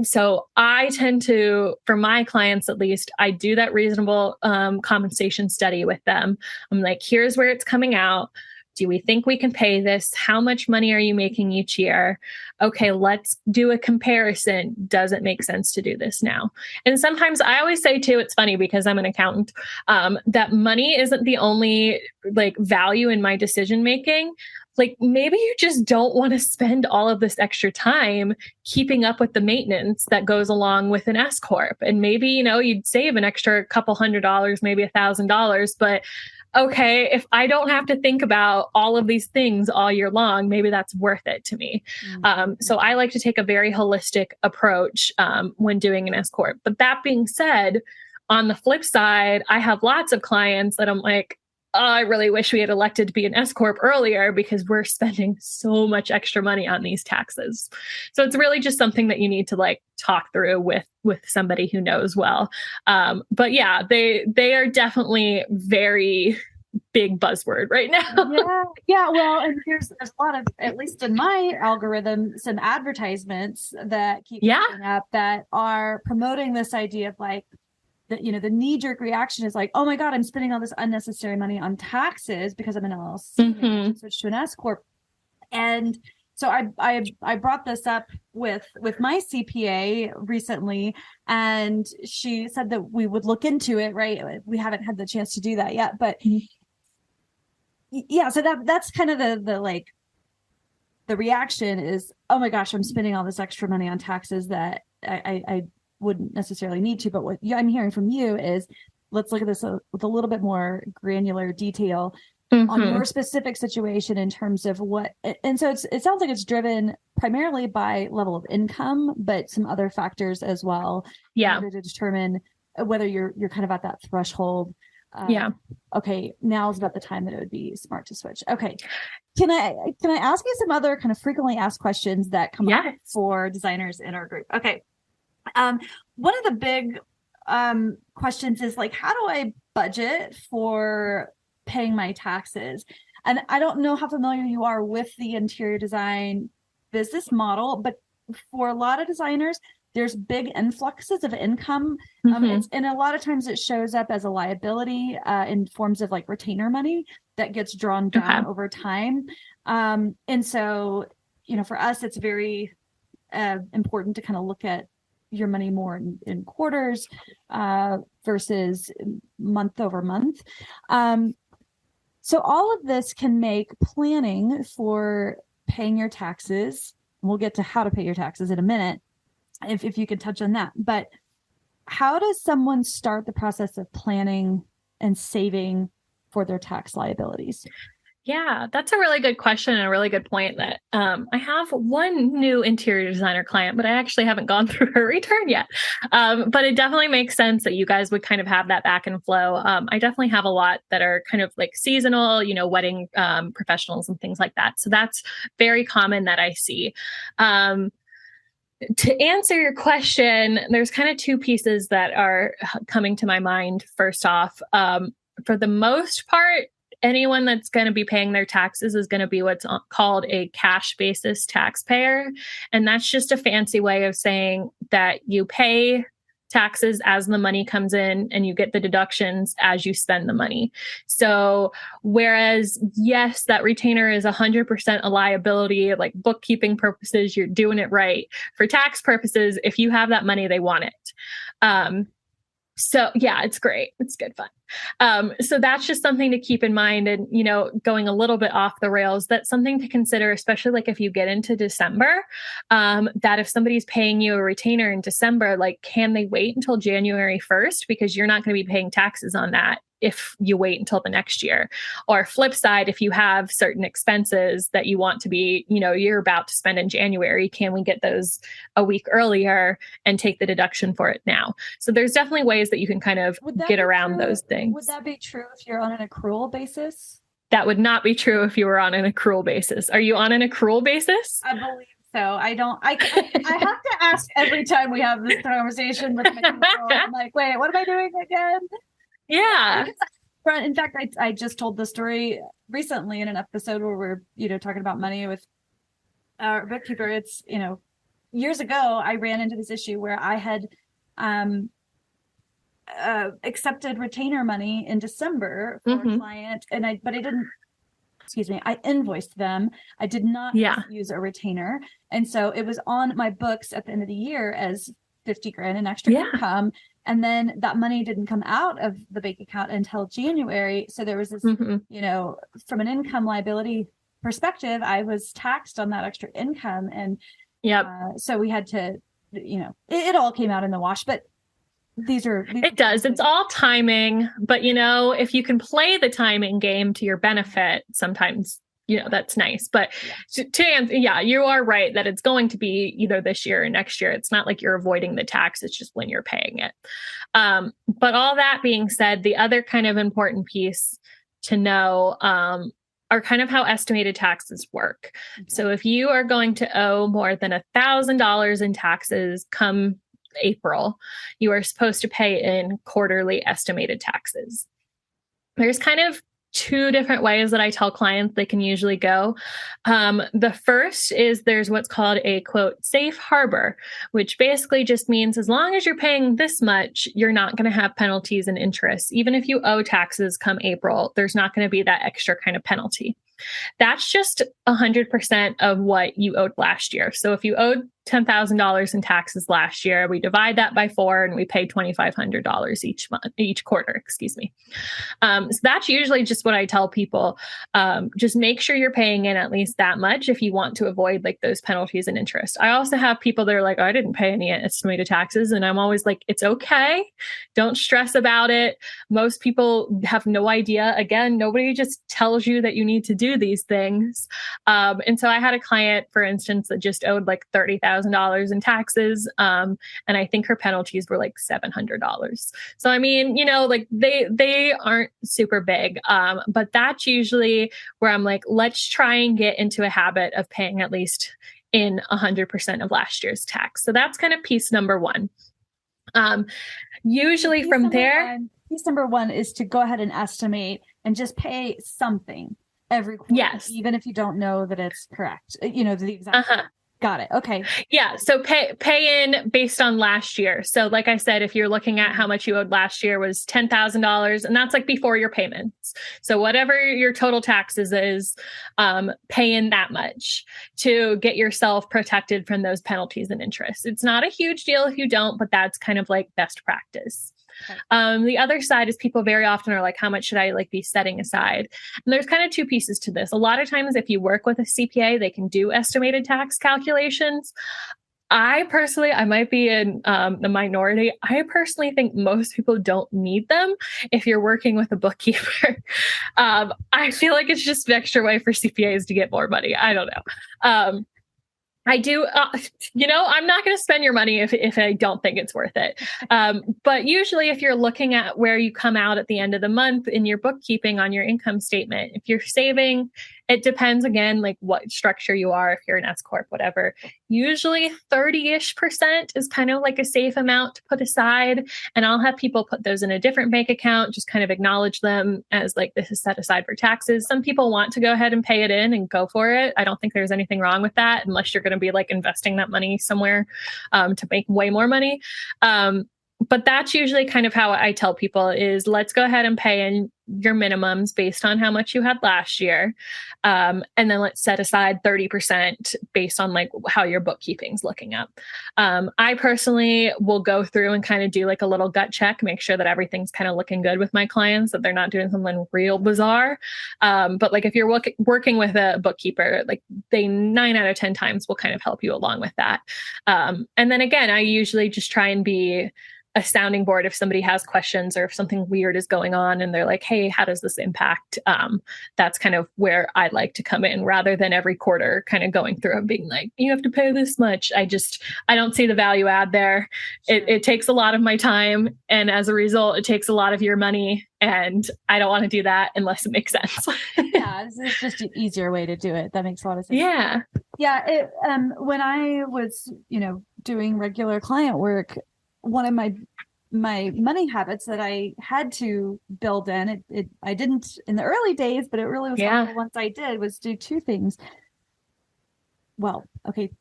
So I tend to, for my clients at least, I do that reasonable compensation study with them. I'm like, here's where it's coming out. Do we think we can pay this? How much money are you making each year? Okay, let's do a comparison. Does it make sense to do this now? And sometimes I always say too, it's funny because I'm an accountant, that money isn't the only like value in my decision making. Like maybe you just don't want to spend all of this extra time keeping up with the maintenance that goes along with an S Corp. And maybe, you know, you'd save an extra couple $100, maybe $1,000, but okay, if I don't have to think about all of these things all year long, maybe that's worth it to me. So I like to take a very holistic approach when doing an S Corp. But that being said, on the flip side, I have lots of clients that I'm like, I really wish we had elected to be an S corp earlier because we're spending so much extra money on these taxes. So it's really just something that you need to like talk through with somebody who knows well. But yeah, they are definitely very big buzzword right now. Yeah. Well, and there's a lot of, at least in my algorithm, some advertisements that keep coming up that are promoting this idea of like, the knee-jerk reaction is like, oh my God, I'm spending all this unnecessary money on taxes because I'm an LLC. Maybe I should switch to an S corp. And so I brought this up with my CPA recently, and she said that we would look into it. Right? We haven't had the chance to do that yet, but yeah. So that's kind of the reaction is, oh my gosh, I'm spending all this extra money on taxes that I wouldn't necessarily need to. But what I'm hearing from you is, let's look at this with a little bit more granular detail on your specific situation in terms of what. And so it sounds like it's driven primarily by level of income, but some other factors as well. In order to determine whether you're kind of at that threshold. Okay, now is about the time that it would be smart to switch. Okay. Can I ask you some other kind of frequently asked questions that come up for designers in our group? Okay. One of the big questions is like, how do I budget for paying my taxes? And I don't know how familiar you are with the interior design business model, but for a lot of designers, there's big influxes of income. And a lot of times it shows up as a liability in forms of like retainer money that gets drawn down over time. And so, for us, it's very important to kind of look at your money more in quarters versus month over month. So all of this can make planning for paying your taxes. We'll get to how to pay your taxes in a minute, if you could touch on that. But how does someone start the process of planning and saving for their tax liabilities? Yeah, that's a really good question and a really good point that I have one new interior designer client, but I actually haven't gone through her return yet. But it definitely makes sense that you guys would kind of have that back and flow. I definitely have a lot that are kind of like seasonal, wedding professionals and things like that. So that's very common that I see. To answer your question, there's kind of two pieces that are coming to my mind. First off, for the most part, anyone that's going to be paying their taxes is going to be what's called a cash basis taxpayer. And that's just a fancy way of saying that you pay taxes as the money comes in and you get the deductions as you spend the money. So whereas, yes, that retainer is 100% a liability, like bookkeeping purposes, you're doing it right. For tax purposes, if you have that money, they want it. So yeah, it's great. It's good fun. So that's just something to keep in mind. And, going a little bit off the rails, that's something to consider, especially like if you get into December, that if somebody's paying you a retainer in December, like, can they wait until January 1st? Because you're not going to be paying taxes on that if you wait until the next year. Or flip side, if you have certain expenses that you want to be, you're about to spend in January, can we get those a week earlier and take the deduction for it now? So there's definitely ways that you can kind of get around those things. Would that be true if you're on an accrual basis? That would not be true if you were on an accrual basis. Are you on an accrual basis? I believe so. I have to ask every time we have this conversation with my people. I'm like, wait, what am I doing again? Yeah. In fact, I just told the story recently in an episode where we're, talking about money with our bookkeeper. It's, years ago, I ran into this issue where I had accepted retainer money in December for a client, but I didn't. Excuse me. I invoiced them. I did not use a retainer, and so it was on my books at the end of the year as $50,000 in extra income. And then that money didn't come out of the bank account until January. So there was this, from an income liability perspective, I was taxed on that extra income. And so we had to, it all came out in the wash, but it does. It's all timing, but if you can play the timing game to your benefit, sometimes that's nice. But to answer, you are right that it's going to be either this year or next year. It's not like you're avoiding the tax. It's just when you're paying it. But all that being said, the other kind of important piece to know are kind of how estimated taxes work. Okay. So if you are going to owe more than $1,000 in taxes come April, you are supposed to pay in quarterly estimated taxes. There's kind of two different ways that I tell clients they can usually go. The first is there's what's called a quote safe harbor, which basically just means as long as you're paying this much, you're not going to have penalties and interest. Even if you owe taxes come April, there's not going to be that extra kind of penalty. That's just 100% of what you owed last year. So if you owed $10,000 in taxes last year, we divide that by 4 and we pay $2,500 each quarter, excuse me. So that's usually just what I tell people. Just make sure you're paying in at least that much if you want to avoid like those penalties and interest. I also have people that are like, oh, I didn't pay any estimated taxes. And I'm always like, it's okay. Don't stress about it. Most people have no idea. Again, nobody just tells you that you need to do these things. And so I had a client, for instance, that just owed like $30,000 in taxes. And I think her penalties were like $700. So, I mean, you know, like they aren't super big. But that's usually where I'm like, let's try and get into a habit of paying at least in 100% of last year's tax. So that's kind of piece number one. Usually piece from there. Piece number one is to go ahead and estimate and just pay something every quarter, yes, even if you don't know that it's correct. You know, the exact. Got it. Okay. Yeah. So pay in based on last year. So like I said, if you're looking at how much you owed last year was $10,000, and that's like before your payments. So whatever your total taxes is, pay in that much to get yourself protected from those penalties and interest. It's not a huge deal if you don't, but that's kind of like best practice. Okay. The other side is people very often are like, how much should I like be setting aside? And there's kind of two pieces to this. A lot of times, if you work with a CPA, they can do estimated tax calculations. I might be in the minority. I personally think most people don't need them if you're working with a bookkeeper. I feel like it's just an extra way for CPAs to get more money. I don't know. I do, I'm not going to spend your money if I don't think it's worth it. But usually if you're looking at where you come out at the end of the month in your bookkeeping on your income statement, if you're saving, it depends again, like what structure you are, if you're an S Corp, whatever. Usually 30-ish% is kind of like a safe amount to put aside. And I'll have people put those in a different bank account, just kind of acknowledge them as like, this is set aside for taxes. Some people want to go ahead and pay it in and go for it. I don't think there's anything wrong with that unless you're going to be like investing that money somewhere to make way more money. But that's usually kind of how I tell people is let's go ahead and pay in your minimums based on how much you had last year. And then let's set aside 30% based on like how your bookkeeping's looking up. I personally will go through and kind of do like a little gut check, make sure that everything's kind of looking good with my clients, that they're not doing something real bizarre. But like if you're working with a bookkeeper, like they 9 out of 10 times will kind of help you along with that. And then again, I usually just try and be a sounding board if somebody has questions or if something weird is going on and they're like, hey, how does this impact? That's kind of where I like to come in rather than every quarter kind of going through and being like, you have to pay this much. I don't see the value add there. Sure. It takes a lot of my time. And as a result, it takes a lot of your money. And I don't want to do that unless it makes sense. Yeah, it's just an easier way to do it. That makes a lot of sense. Yeah. Yeah. When I was, doing regular client work, one of my money habits that I had to build in, I didn't in the early days, but it really was helpful once I did, was do two things. Well, okay,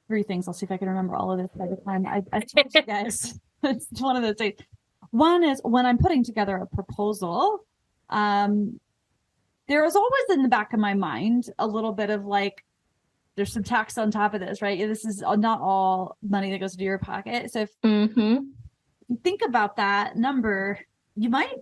3 things. I'll see if I can remember all of this by the time I told you guys. It's one of those days. One is when I'm putting together a proposal, there was always in the back of my mind a little bit of like, there's some tax on top of this, right? This is not all money that goes into your pocket. So if you think about that number, you might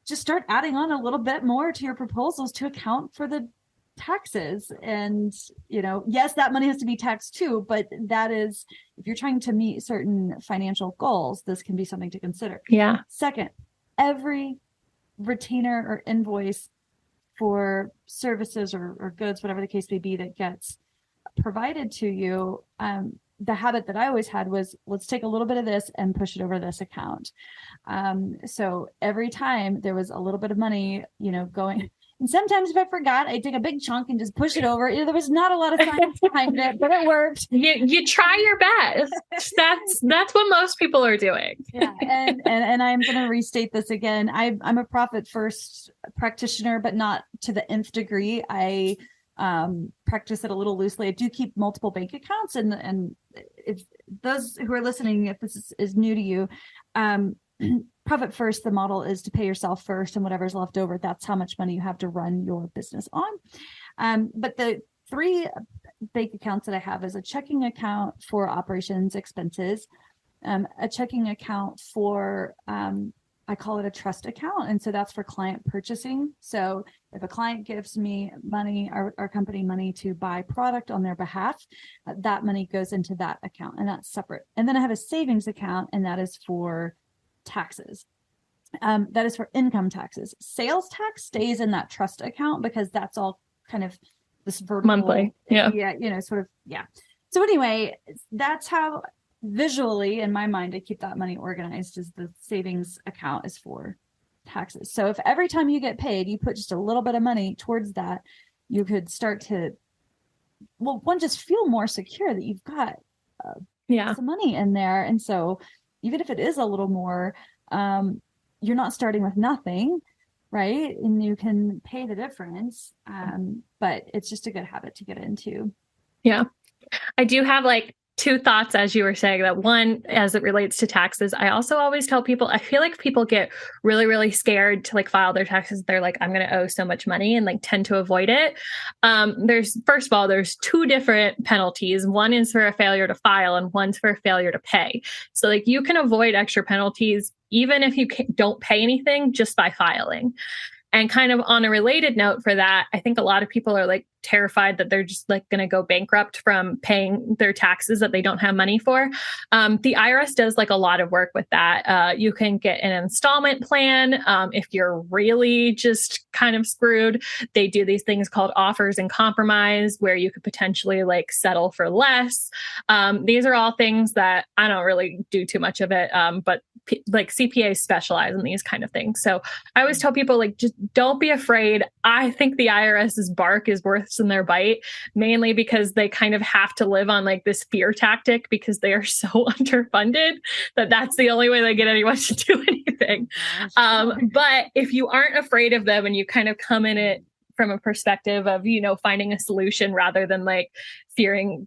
just start adding on a little bit more to your proposals to account for the taxes. And, yes, that money has to be taxed too, but that is, if you're trying to meet certain financial goals, this can be something to consider. Yeah. Second, every retainer or invoice for services or goods, whatever the case may be, that gets provided to you, the habit that I always had was, let's take a little bit of this and push it over this account. So every time there was a little bit of money, going, and sometimes if I forgot, I'd take a big chunk and just push it over. There was not a lot of science behind it, but it worked. You try your best. That's what most people are doing. Yeah. And I'm going to restate this again. I'm a profit first practitioner, but not to the nth degree. I practice it a little loosely. I do keep multiple bank accounts, and if those who are listening, if this is new to you, profit first, the model is to pay yourself first, and whatever's left over, that's how much money you have to run your business on. But the 3 bank accounts that I have is a checking account for operations expenses, a checking account for I call it a trust account. And so that's for client purchasing. So if a client gives me money, our company money to buy product on their behalf, that money goes into that account, and that's separate. And then I have a savings account, and that is for taxes. That is for income taxes. Sales tax stays in that trust account because that's all kind of this vertical monthly. Yeah. Sort of. Yeah. So anyway, that's how visually in my mind I keep that money organized, is the savings account is for taxes. So if every time you get paid, you put just a little bit of money towards that, you could start to, just feel more secure that you've got some money in there. And so even if it is a little more, you're not starting with nothing, right? And you can pay the difference. But it's just a good habit to get into. Yeah. I do have 2 thoughts as you were saying that. One, as it relates to taxes, I also always tell people, I feel like people get really, really scared to file their taxes. They're like, I'm going to owe so much money, and tend to avoid it. First of all, there's 2 different penalties. One is for a failure to file, and one's for a failure to pay. So you can avoid extra penalties even if you don't pay anything just by filing. And kind of on a related note for that, I think a lot of people are terrified that they're just going to go bankrupt from paying their taxes that they don't have money for. The IRS does a lot of work with that. You can get an installment plan. If you're really just kind of screwed, they do these things called offers and compromise, where you could potentially settle for less. These are all things that I don't really do too much of it. But CPAs specialize in these kind of things. So I always tell people, just don't be afraid. I think the IRS's bark is worse than their bite, mainly because they kind of have to live on this fear tactic, because they are so underfunded that that's the only way they get anyone to do anything. But if you aren't afraid of them, and you kind of come in it from a perspective of, finding a solution rather than fearing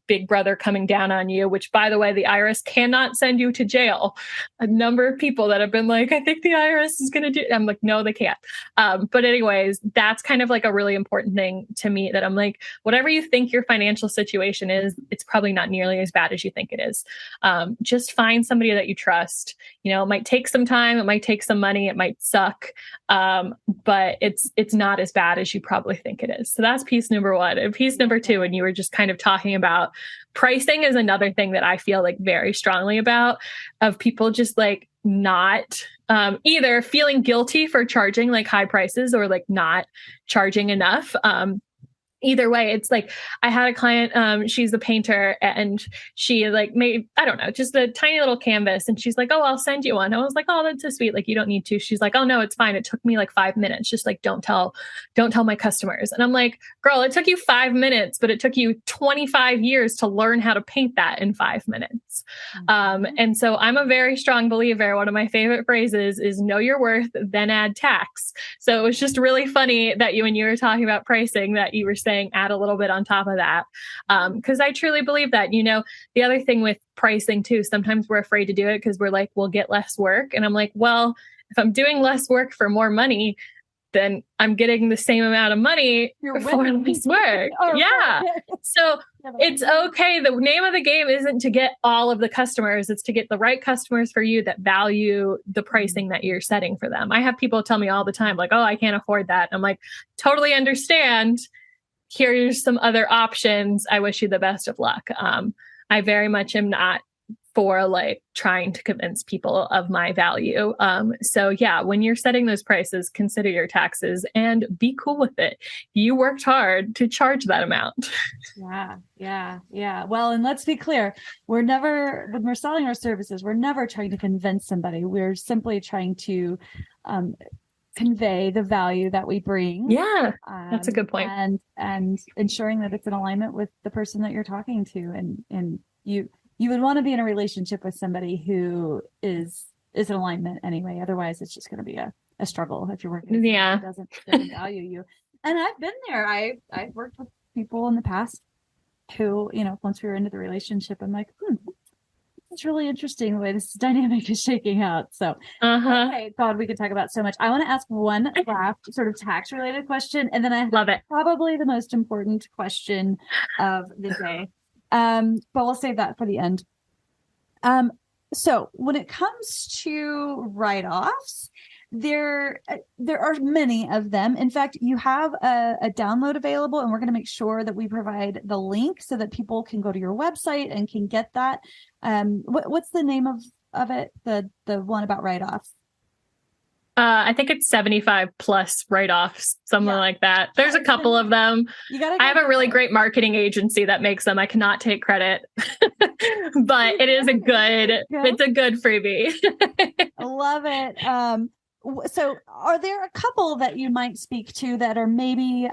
Big Brother coming down on you, which, by the way, the IRS cannot send you to jail. A number of people that have been I think the IRS is going to do, I'm no, they can't. But anyways, that's kind of a really important thing to me, that I'm whatever you think your financial situation is, it's probably not nearly as bad as you think it is. Just find somebody that you trust. It might take some time, it might take some money, it might suck. But it's not as bad as you probably think it is. So that's piece number 1. And piece number 2, and you were just kind of talking about pricing, is another thing that I feel very strongly about, of people just not either feeling guilty for charging high prices, or not charging enough. Either way, it's I had a client, she's a painter, and she made, I don't know, just a tiny little canvas. And she's like, oh, I'll send you one. I was like, oh, that's so sweet. You don't need to. She's like, oh no, it's fine. It took me 5 minutes. Just don't tell my customers. And I'm like, girl, it took you 5 minutes, but it took you 25 years to learn how to paint that in 5 minutes. And so I'm a very strong believer. One of my favorite phrases is know your worth, then add tax. So it was just really funny that when you were talking about pricing, that you were saying add a little bit on top of that. Because I truly believe that, the other thing with pricing too, sometimes we're afraid to do it because we're we'll get less work. And I'm well, if I'm doing less work for more money, then I'm getting the same amount of money for less work. Yeah. So it's okay. The name of the game isn't to get all of the customers. It's to get the right customers for you that value the pricing that you're setting for them. I have people tell me all the time, oh, I can't afford that. And I'm totally understand. Here's some other options. I wish you the best of luck. I very much am not for like trying to convince people of my value. So yeah, when you're setting those prices, consider your taxes and be cool with it. You worked hard to charge that amount. Yeah. Well, and let's be clear, when we're selling our services, we're never trying to convince somebody. We're simply trying to convey the value that we bring. Yeah, that's a good point. And ensuring that it's in alignment with the person that you're talking to. And you would want to be in a relationship with somebody who is in alignment anyway. Otherwise, it's just going to be a struggle if you're working with someone who doesn't value you. And I've been there. I've worked with people in the past who, once we were into the relationship, I'm like, it's really interesting the way this dynamic is shaking out. So, okay, God, we could talk about so much. I want to ask one last sort of tax related question, and then I love it. Probably the most important question of the day. But we'll save that for the end. So when it comes to write-offs, there are many of them. In fact, you have a download available, and we're going to make sure that we provide the link so that people can go to your website and can get that. What's the name of it? The one about write-offs? I think it's 75 plus write-offs, something like that. There's a couple of them. I have a really great marketing agency that makes them. I cannot take credit, but it's a good freebie. I love it. So are there a couple that you might speak to that are maybe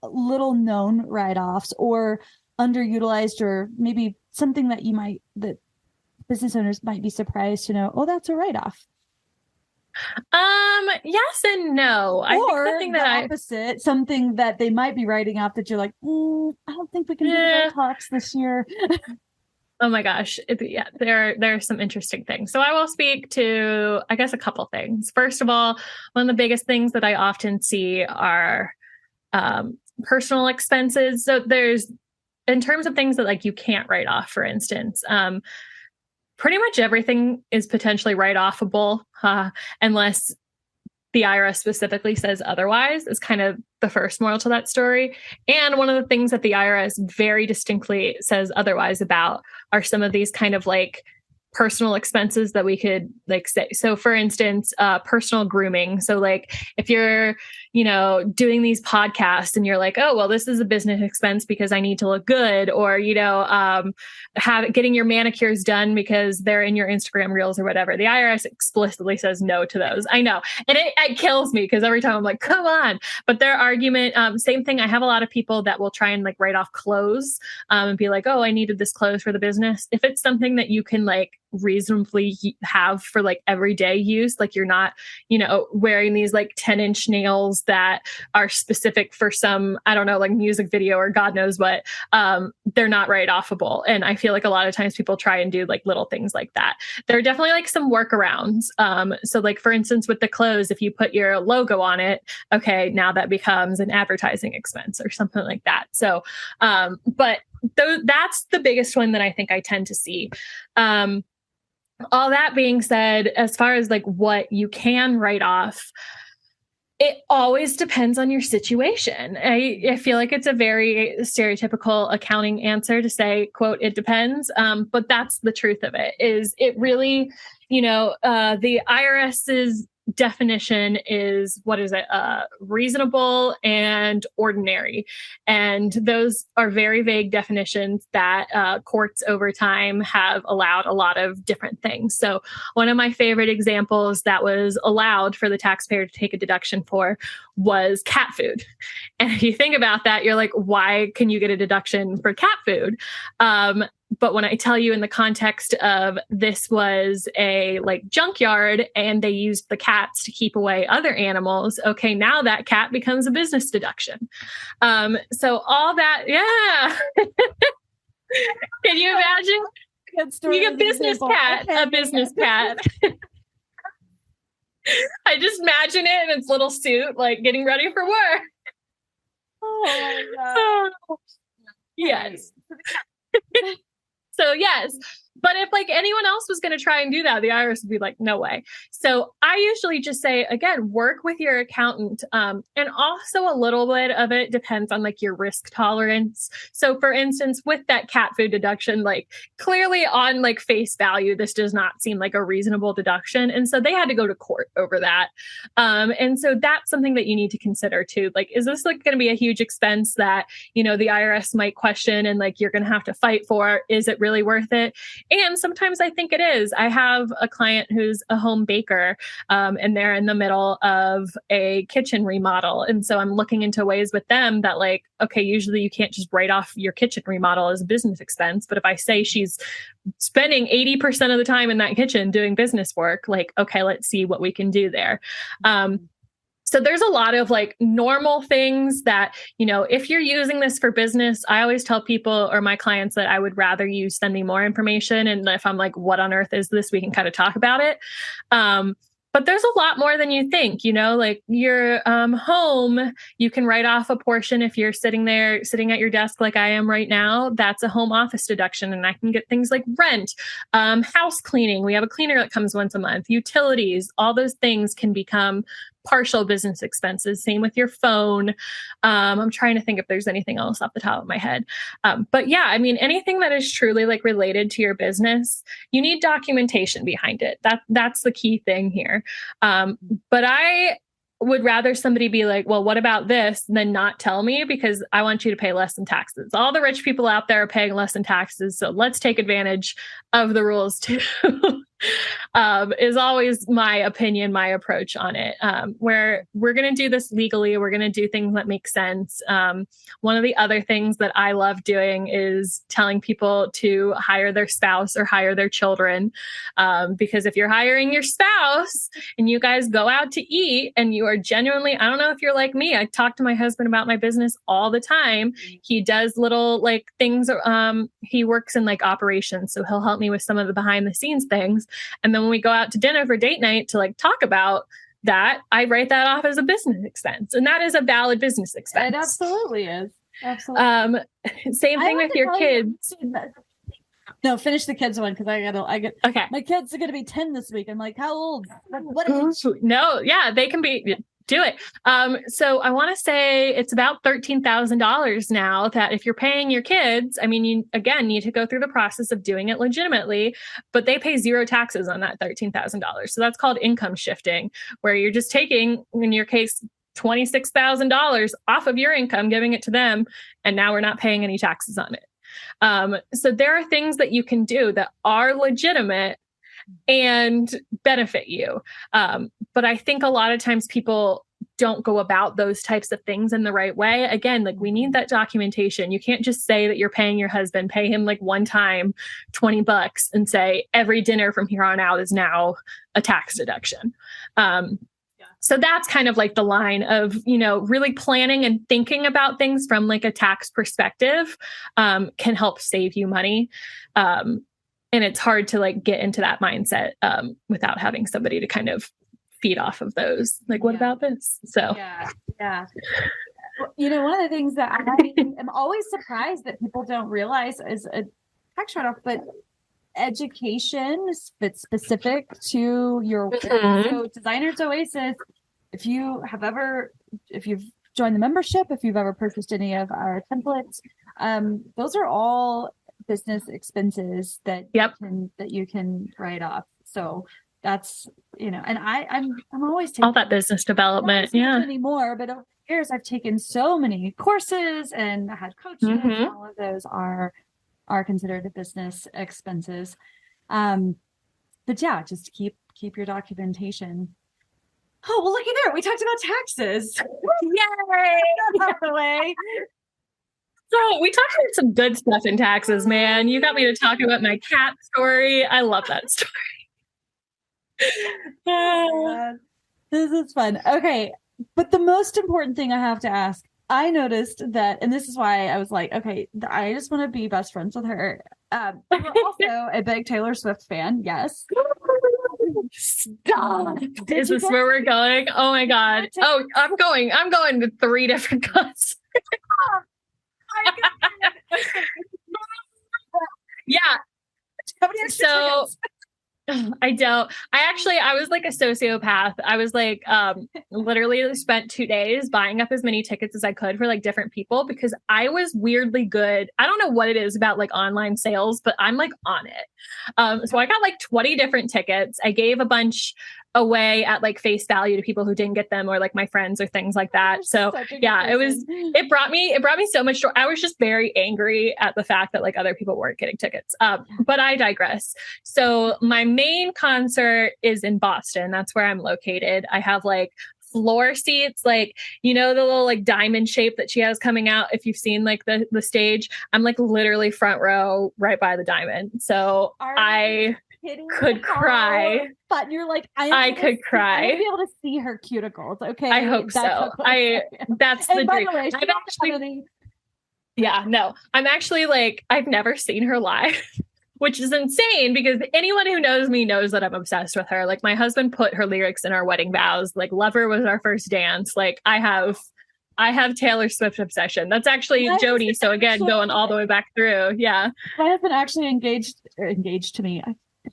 little known write-offs or underutilized, or maybe something that business owners might be surprised to know, oh, that's a write-off? Yes and no. I think the opposite, something that they might be writing off that you're like, I don't think we can do the talks this year. Oh my gosh. There are some interesting things. So I will speak to, I guess, a couple things. First of all, one of the biggest things that I often see are personal expenses. So there's, in terms of things that like you can't write off, for instance, pretty much everything is potentially write-offable, unless the IRS specifically says otherwise, is kind of the first moral to that story. And one of the things that the IRS very distinctly says otherwise about are some of these kind of like personal expenses that we could like say. So for instance, personal grooming. So like if you're, doing these podcasts and you're like, oh, well, this is a business expense because I need to look good, or, getting your manicures done because they're in your Instagram reels or whatever. The IRS explicitly says no to those. I know. And it kills me because every time I'm like, come on. But their argument, same thing. I have a lot of people that will try and like write off clothes and be like, oh, I needed this clothes for the business. If it's something that you can like reasonably have for like everyday use, like you're not, wearing these like 10-inch nails that are specific for some, I don't know, like music video or God knows what, they're not write-offable. And I feel like a lot of times people try and do like little things like that. There are definitely like some workarounds. So like for instance, with the clothes, if you put your logo on it, okay, now that becomes an advertising expense or something like that. So, but that's the biggest one that I think I tend to see. All that being said, as far as like what you can write off, it always depends on your situation. I feel like it's a very stereotypical accounting answer to say, quote, it depends. But that's the truth of it, is it really, the IRS's definition is, what is it? Reasonable and ordinary. And those are very vague definitions that courts over time have allowed a lot of different things. So one of my favorite examples that was allowed for the taxpayer to take a deduction for was cat food. And if you think about that, you're like, why can you get a deduction for cat food? But when I tell you in the context of this was a like junkyard and they used the cats to keep away other animals, okay, now that cat becomes a business deduction. So all that, yeah. Can you imagine? Good story. You get a business cat. I just imagine it in its little suit, like getting ready for work. Oh my God. Yes. So yes, But if like anyone else was going to try and do that, the IRS would be like, no way. So I usually just say, again, work with your accountant. And also a little bit of it depends on like your risk tolerance. So for instance, with that cat food deduction, like clearly on like face value, this does not seem like a reasonable deduction. And so they had to go to court over that. And so that's something that you need to consider too. Like, is this like going to be a huge expense that, you know, the IRS might question and like you're going to have to fight for? Is it really worth it? And sometimes I think it is. I have a client who's a home baker, and they're in the middle of a kitchen remodel. And so I'm looking into ways with them that like, okay, usually you can't just write off your kitchen remodel as a business expense. But if I say she's spending 80% of the time in that kitchen doing business work, like, okay, let's see what we can do there. So there's a lot of like normal things that, you know, if you're using this for business, I always tell people or my clients that I would rather you send me more information. And if I'm like, what on earth is this? We can kind of talk about it. But there's a lot more than you think, you know, like your home, you can write off a portion if you're sitting at your desk like I am right now. That's a home office deduction. And I can get things like rent, house cleaning. We have a cleaner that comes once a month, utilities, all those things can become partial business expenses. Same with your phone. I'm trying to think if there's anything else off the top of my head. But yeah, I mean, anything that is truly like related to your business, you need documentation behind it. That's the key thing here. But I would rather somebody be like, well, what about this than not tell me, because I want you to pay less in taxes. All the rich people out there are paying less in taxes. So let's take advantage of the rules too. Is always my opinion, my approach on it, where we're going to do this legally. We're going to do things that make sense. One of the other things that I love doing is telling people to hire their spouse or hire their children. Because if you're hiring your spouse and you guys go out to eat and you are genuinely, I don't know if you're like me, I talk to my husband about my business all the time. He does little like things. He works in like operations. So he'll help me with some of the behind the scenes things. And then when we go out to dinner for date night to like talk about that, I write that off as a business expense. And that is a valid business expense. It absolutely is. Absolutely. Same thing with your kids. No, finish the kids one because okay. My kids are going to be 10 this week. I'm like, how old? What age? No, yeah, they can be. Do it. So I want to say it's about $13,000 now that if you're paying your kids, I mean, you again need to go through the process of doing it legitimately, but they pay zero taxes on that $13,000. So that's called income shifting, where you're just taking, in your case, $26,000 off of your income, giving it to them. And now we're not paying any taxes on it. So there are things that you can do that are legitimate and benefit you. But I think a lot of times people don't go about those types of things in the right way. Again, like we need that documentation. You can't just say that you're paying your husband, pay him like one time $20 and say every dinner from here on out is now a tax deduction. So that's kind of like the line of, you know, really planning and thinking about things from like a tax perspective can help save you money. And it's hard to like get into that mindset without having somebody to kind of feed off of those. Like, what about this? So, yeah. You know, one of the things that I am always surprised that people don't realize is a tax write-off, but education is specific to your work. So Designers Oasis, if you've joined the membership, if you've ever purchased any of our templates, those are all business expenses that you can write off. So that's, you know, and I'm always taking all that business development. Yeah. Anymore, but over the years I've taken so many courses and I had coaching. And all of those are considered business expenses. But yeah, just keep your documentation. Oh, well, looky there. We talked about taxes. Yay! Out of the way. So we talked about some good stuff in taxes, man. You got me to talk about my cat story. I love that story. This is fun. Okay. But the most important thing I have to ask, I noticed that, and this is why I was like, okay, I just want to be best friends with her. We're also a big Taylor Swift fan. Yes. Stop. Is this where we're going? Oh my God. Oh, I'm going to 3 different concerts. Yeah. How many extra So tickets? I was like a sociopath. I was like, literally spent 2 days buying up as many tickets as I could for like different people because I was weirdly good. I don't know what it is about like online sales, but I'm like on it. So I got like 20 different tickets. I gave a bunch away at like face value to people who didn't get them or like my friends or things like that. So yeah, it brought me so much joy. I was just very angry at the fact that like other people weren't getting tickets. But I digress. So my main concert is in Boston. That's where I'm located. I have like floor seats, like, you know, the little like diamond shape that she has coming out. If you've seen like the stage, I'm like literally front row right by the diamond. So I could cry. But you're like, I could cry. I'm gonna be able to see her cuticles. Okay. I hope so. That's the dream. I'm actually like, I've never seen her live, which is insane because anyone who knows me knows that I'm obsessed with her. Like my husband put her lyrics in our wedding vows. Like Lover was our first dance. Like I have Taylor Swift obsession. That's actually Jody. So again, going all the way back through. Yeah. My husband actually engaged to me.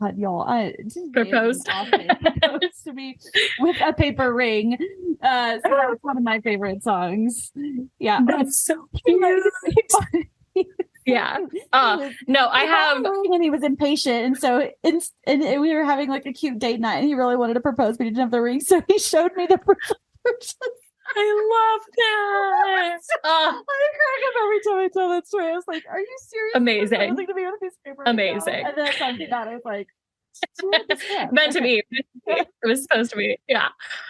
God, y'all, proposed to me with a paper ring. So that was one of my favorite songs. Yeah. That's so cute. Yeah. No, I have. And he was impatient. And so, and we were having like a cute date night and he really wanted to propose, but he didn't have the ring. So he showed me the proposal. I love that. I crack up every time I tell that story. I was like, are you serious? Amazing. To be with this paper amazing. And then I found out, I was like, meant to be. It was supposed to be. Yeah.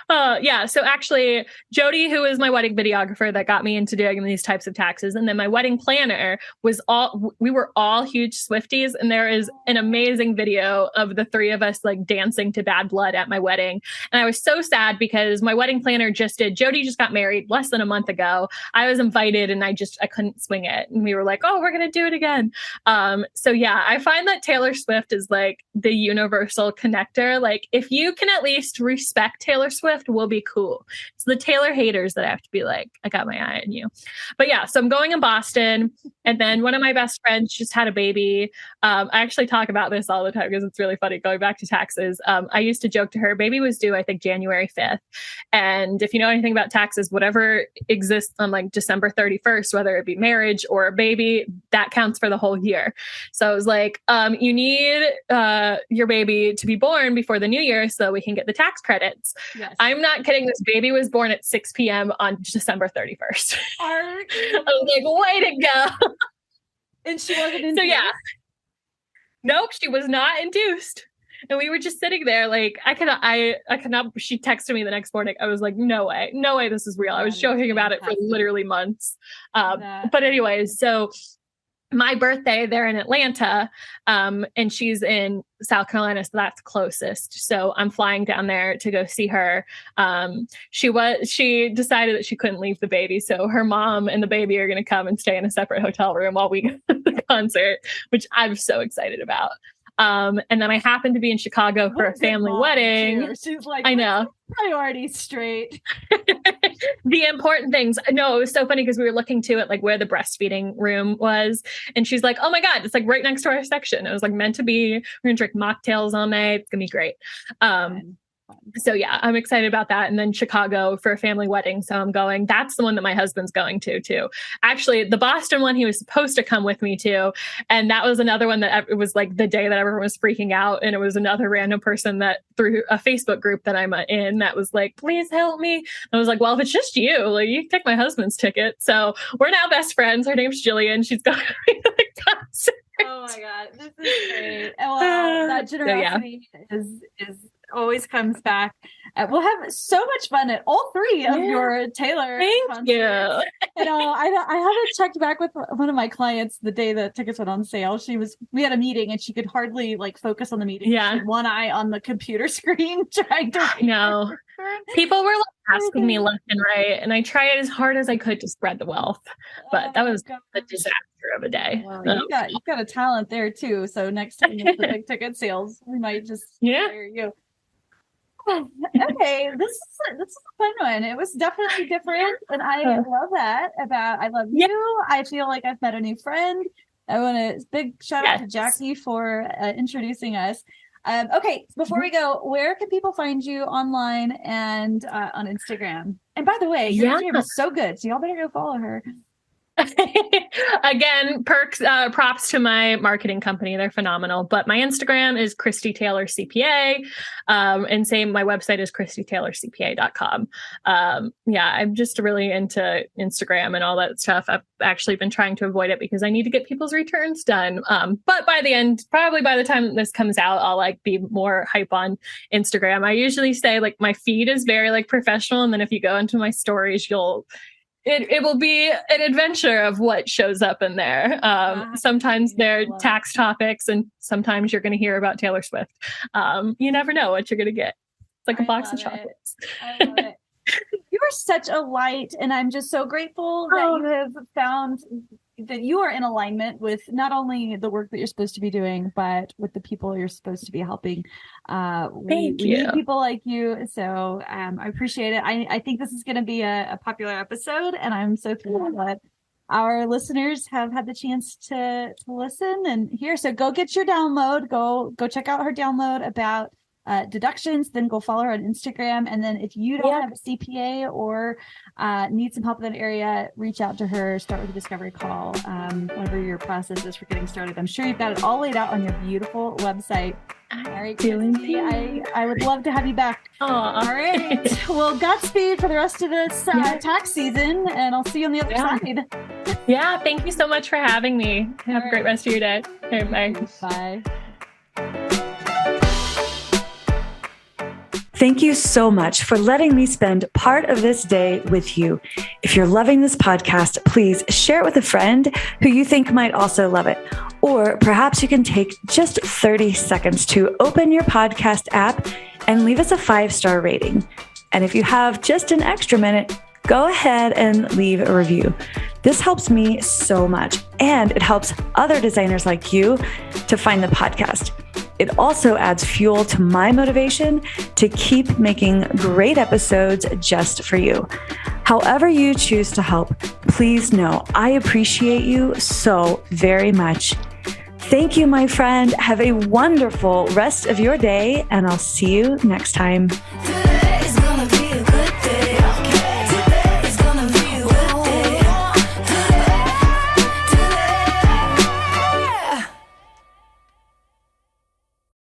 Yeah. So actually, Jody, who is my wedding videographer that got me into doing these types of taxes, and then my wedding planner we were all huge Swifties. And there is an amazing video of the three of us like dancing to Bad Blood at my wedding. And I was so sad because my wedding planner Jody just got married less than a month ago. I was invited and I couldn't swing it. And we were like, oh, we're going to do it again. So yeah, I find that Taylor Swift is like the universal connector. Like if you can at least respect Taylor Swift, we'll be cool. It's the Taylor haters that I have to be like, I got my eye on you. But yeah, so I'm going in Boston, and then one of my best friends just had a baby. I actually talk about this all the time because it's really funny. Going back to taxes, I used to joke to her, baby was due, I think, January 5th. And if you know anything about taxes, whatever exists on like December 31st, whether it be marriage or a baby, that counts for the whole year. So I was like, you need your baby to be born before the new year so we can get the tax credits. Yes. I'm not kidding. This baby was born at 6 p.m. on December 31st. I was like, way to go. And she wasn't induced? So yeah. Nope, she was not induced. And we were just sitting there like, I cannot, she texted me the next morning. I was like, no way this is real. I was joking about it for literally months. But anyways, so my birthday, they're in Atlanta, and she's in South Carolina, so that's closest. So I'm flying down there to go see her. She decided that she couldn't leave the baby, so her mom and the baby are going to come and stay in a separate hotel room while we go to the concert, which I'm so excited about. And then I happened to be in Chicago for a family wedding. She's like, I know. Priorities straight. The important things. No, it was so funny because we were looking to it, like where the breastfeeding room was. And she's like, oh my God, it's like right next to our section. It was like meant to be. We're going to drink mocktails all night. It's going to be great. So yeah, I'm excited about that. And then Chicago for a family wedding. So I'm going, that's the one that my husband's going to too. Actually, the Boston one, he was supposed to come with me to. And that was another one that it was like the day that everyone was freaking out. And it was another random person that through a Facebook group that I'm in that was like, please help me. I was like, well, if it's just you, like you can take my husband's ticket. So we're now best friends. Her name's Jillian. She's going to the concert. Oh my God. This is great. Well, that generosity is always comes back. We'll have so much fun at all three of your Taylor concerts. You know, I haven't checked back with one of my clients the day the tickets went on sale. We had a meeting and she could hardly like focus on the meeting. Yeah. She had one eye on the computer screen trying to No. People were like asking me left and right, and I tried as hard as I could to spread the wealth, but that was a disaster of a day. Well, you've got a talent there too. So next time you have the big ticket sales, we might just hire you. Okay, this is a fun one. It was definitely different, and I love that. I love you. I feel like I've met a new friend. I want to big shout out to Jackie for introducing us. Okay, before we go, where can people find you online and on Instagram? And by the way, your Instagram is so good, so y'all better go follow her. Again, props to my marketing company. They're phenomenal. But my Instagram is Christy Taylor CPA. And same, my website is ChristyTaylorCPA.com. I'm just really into Instagram and all that stuff. I've actually been trying to avoid it because I need to get people's returns done. But by the end, probably by the time this comes out, I'll like be more hype on Instagram. I usually say like my feed is very like professional. And then if you go into my stories, it will be an adventure of what shows up in there. Sometimes they're tax topics, and sometimes you're going to hear about Taylor Swift. You never know what you're going to get. It's like a box of chocolates. I love it. You are such a light, and I'm just so grateful that you have found that you are in alignment with not only the work that you're supposed to be doing, but with the people you're supposed to be helping. We need people like you. So I appreciate it. I think this is going to be a popular episode, and I'm so thrilled that our listeners have had the chance to listen and hear. So go get your download. Go check out her download about deductions, then go follow her on Instagram. And then if you don't have a CPA or need some help in that area, reach out to her, start with a discovery call, whatever your process is for getting started. I'm sure you've got it all laid out on your beautiful website. All right, Christy, I would love to have you back. All right. Well, Godspeed for the rest of this tax season, and I'll see you on the other side. Yeah, thank you so much for having me. Have a great rest of your day. Okay, bye. Bye. Thank you so much for letting me spend part of this day with you. If you're loving this podcast, please share it with a friend who you think might also love it. Or perhaps you can take just 30 seconds to open your podcast app and leave us a 5-star rating. And if you have just an extra minute, go ahead and leave a review. This helps me so much, and it helps other designers like you to find the podcast. It also adds fuel to my motivation to keep making great episodes just for you. However you choose to help, please know I appreciate you so very much. Thank you, my friend. Have a wonderful rest of your day, and I'll see you next time.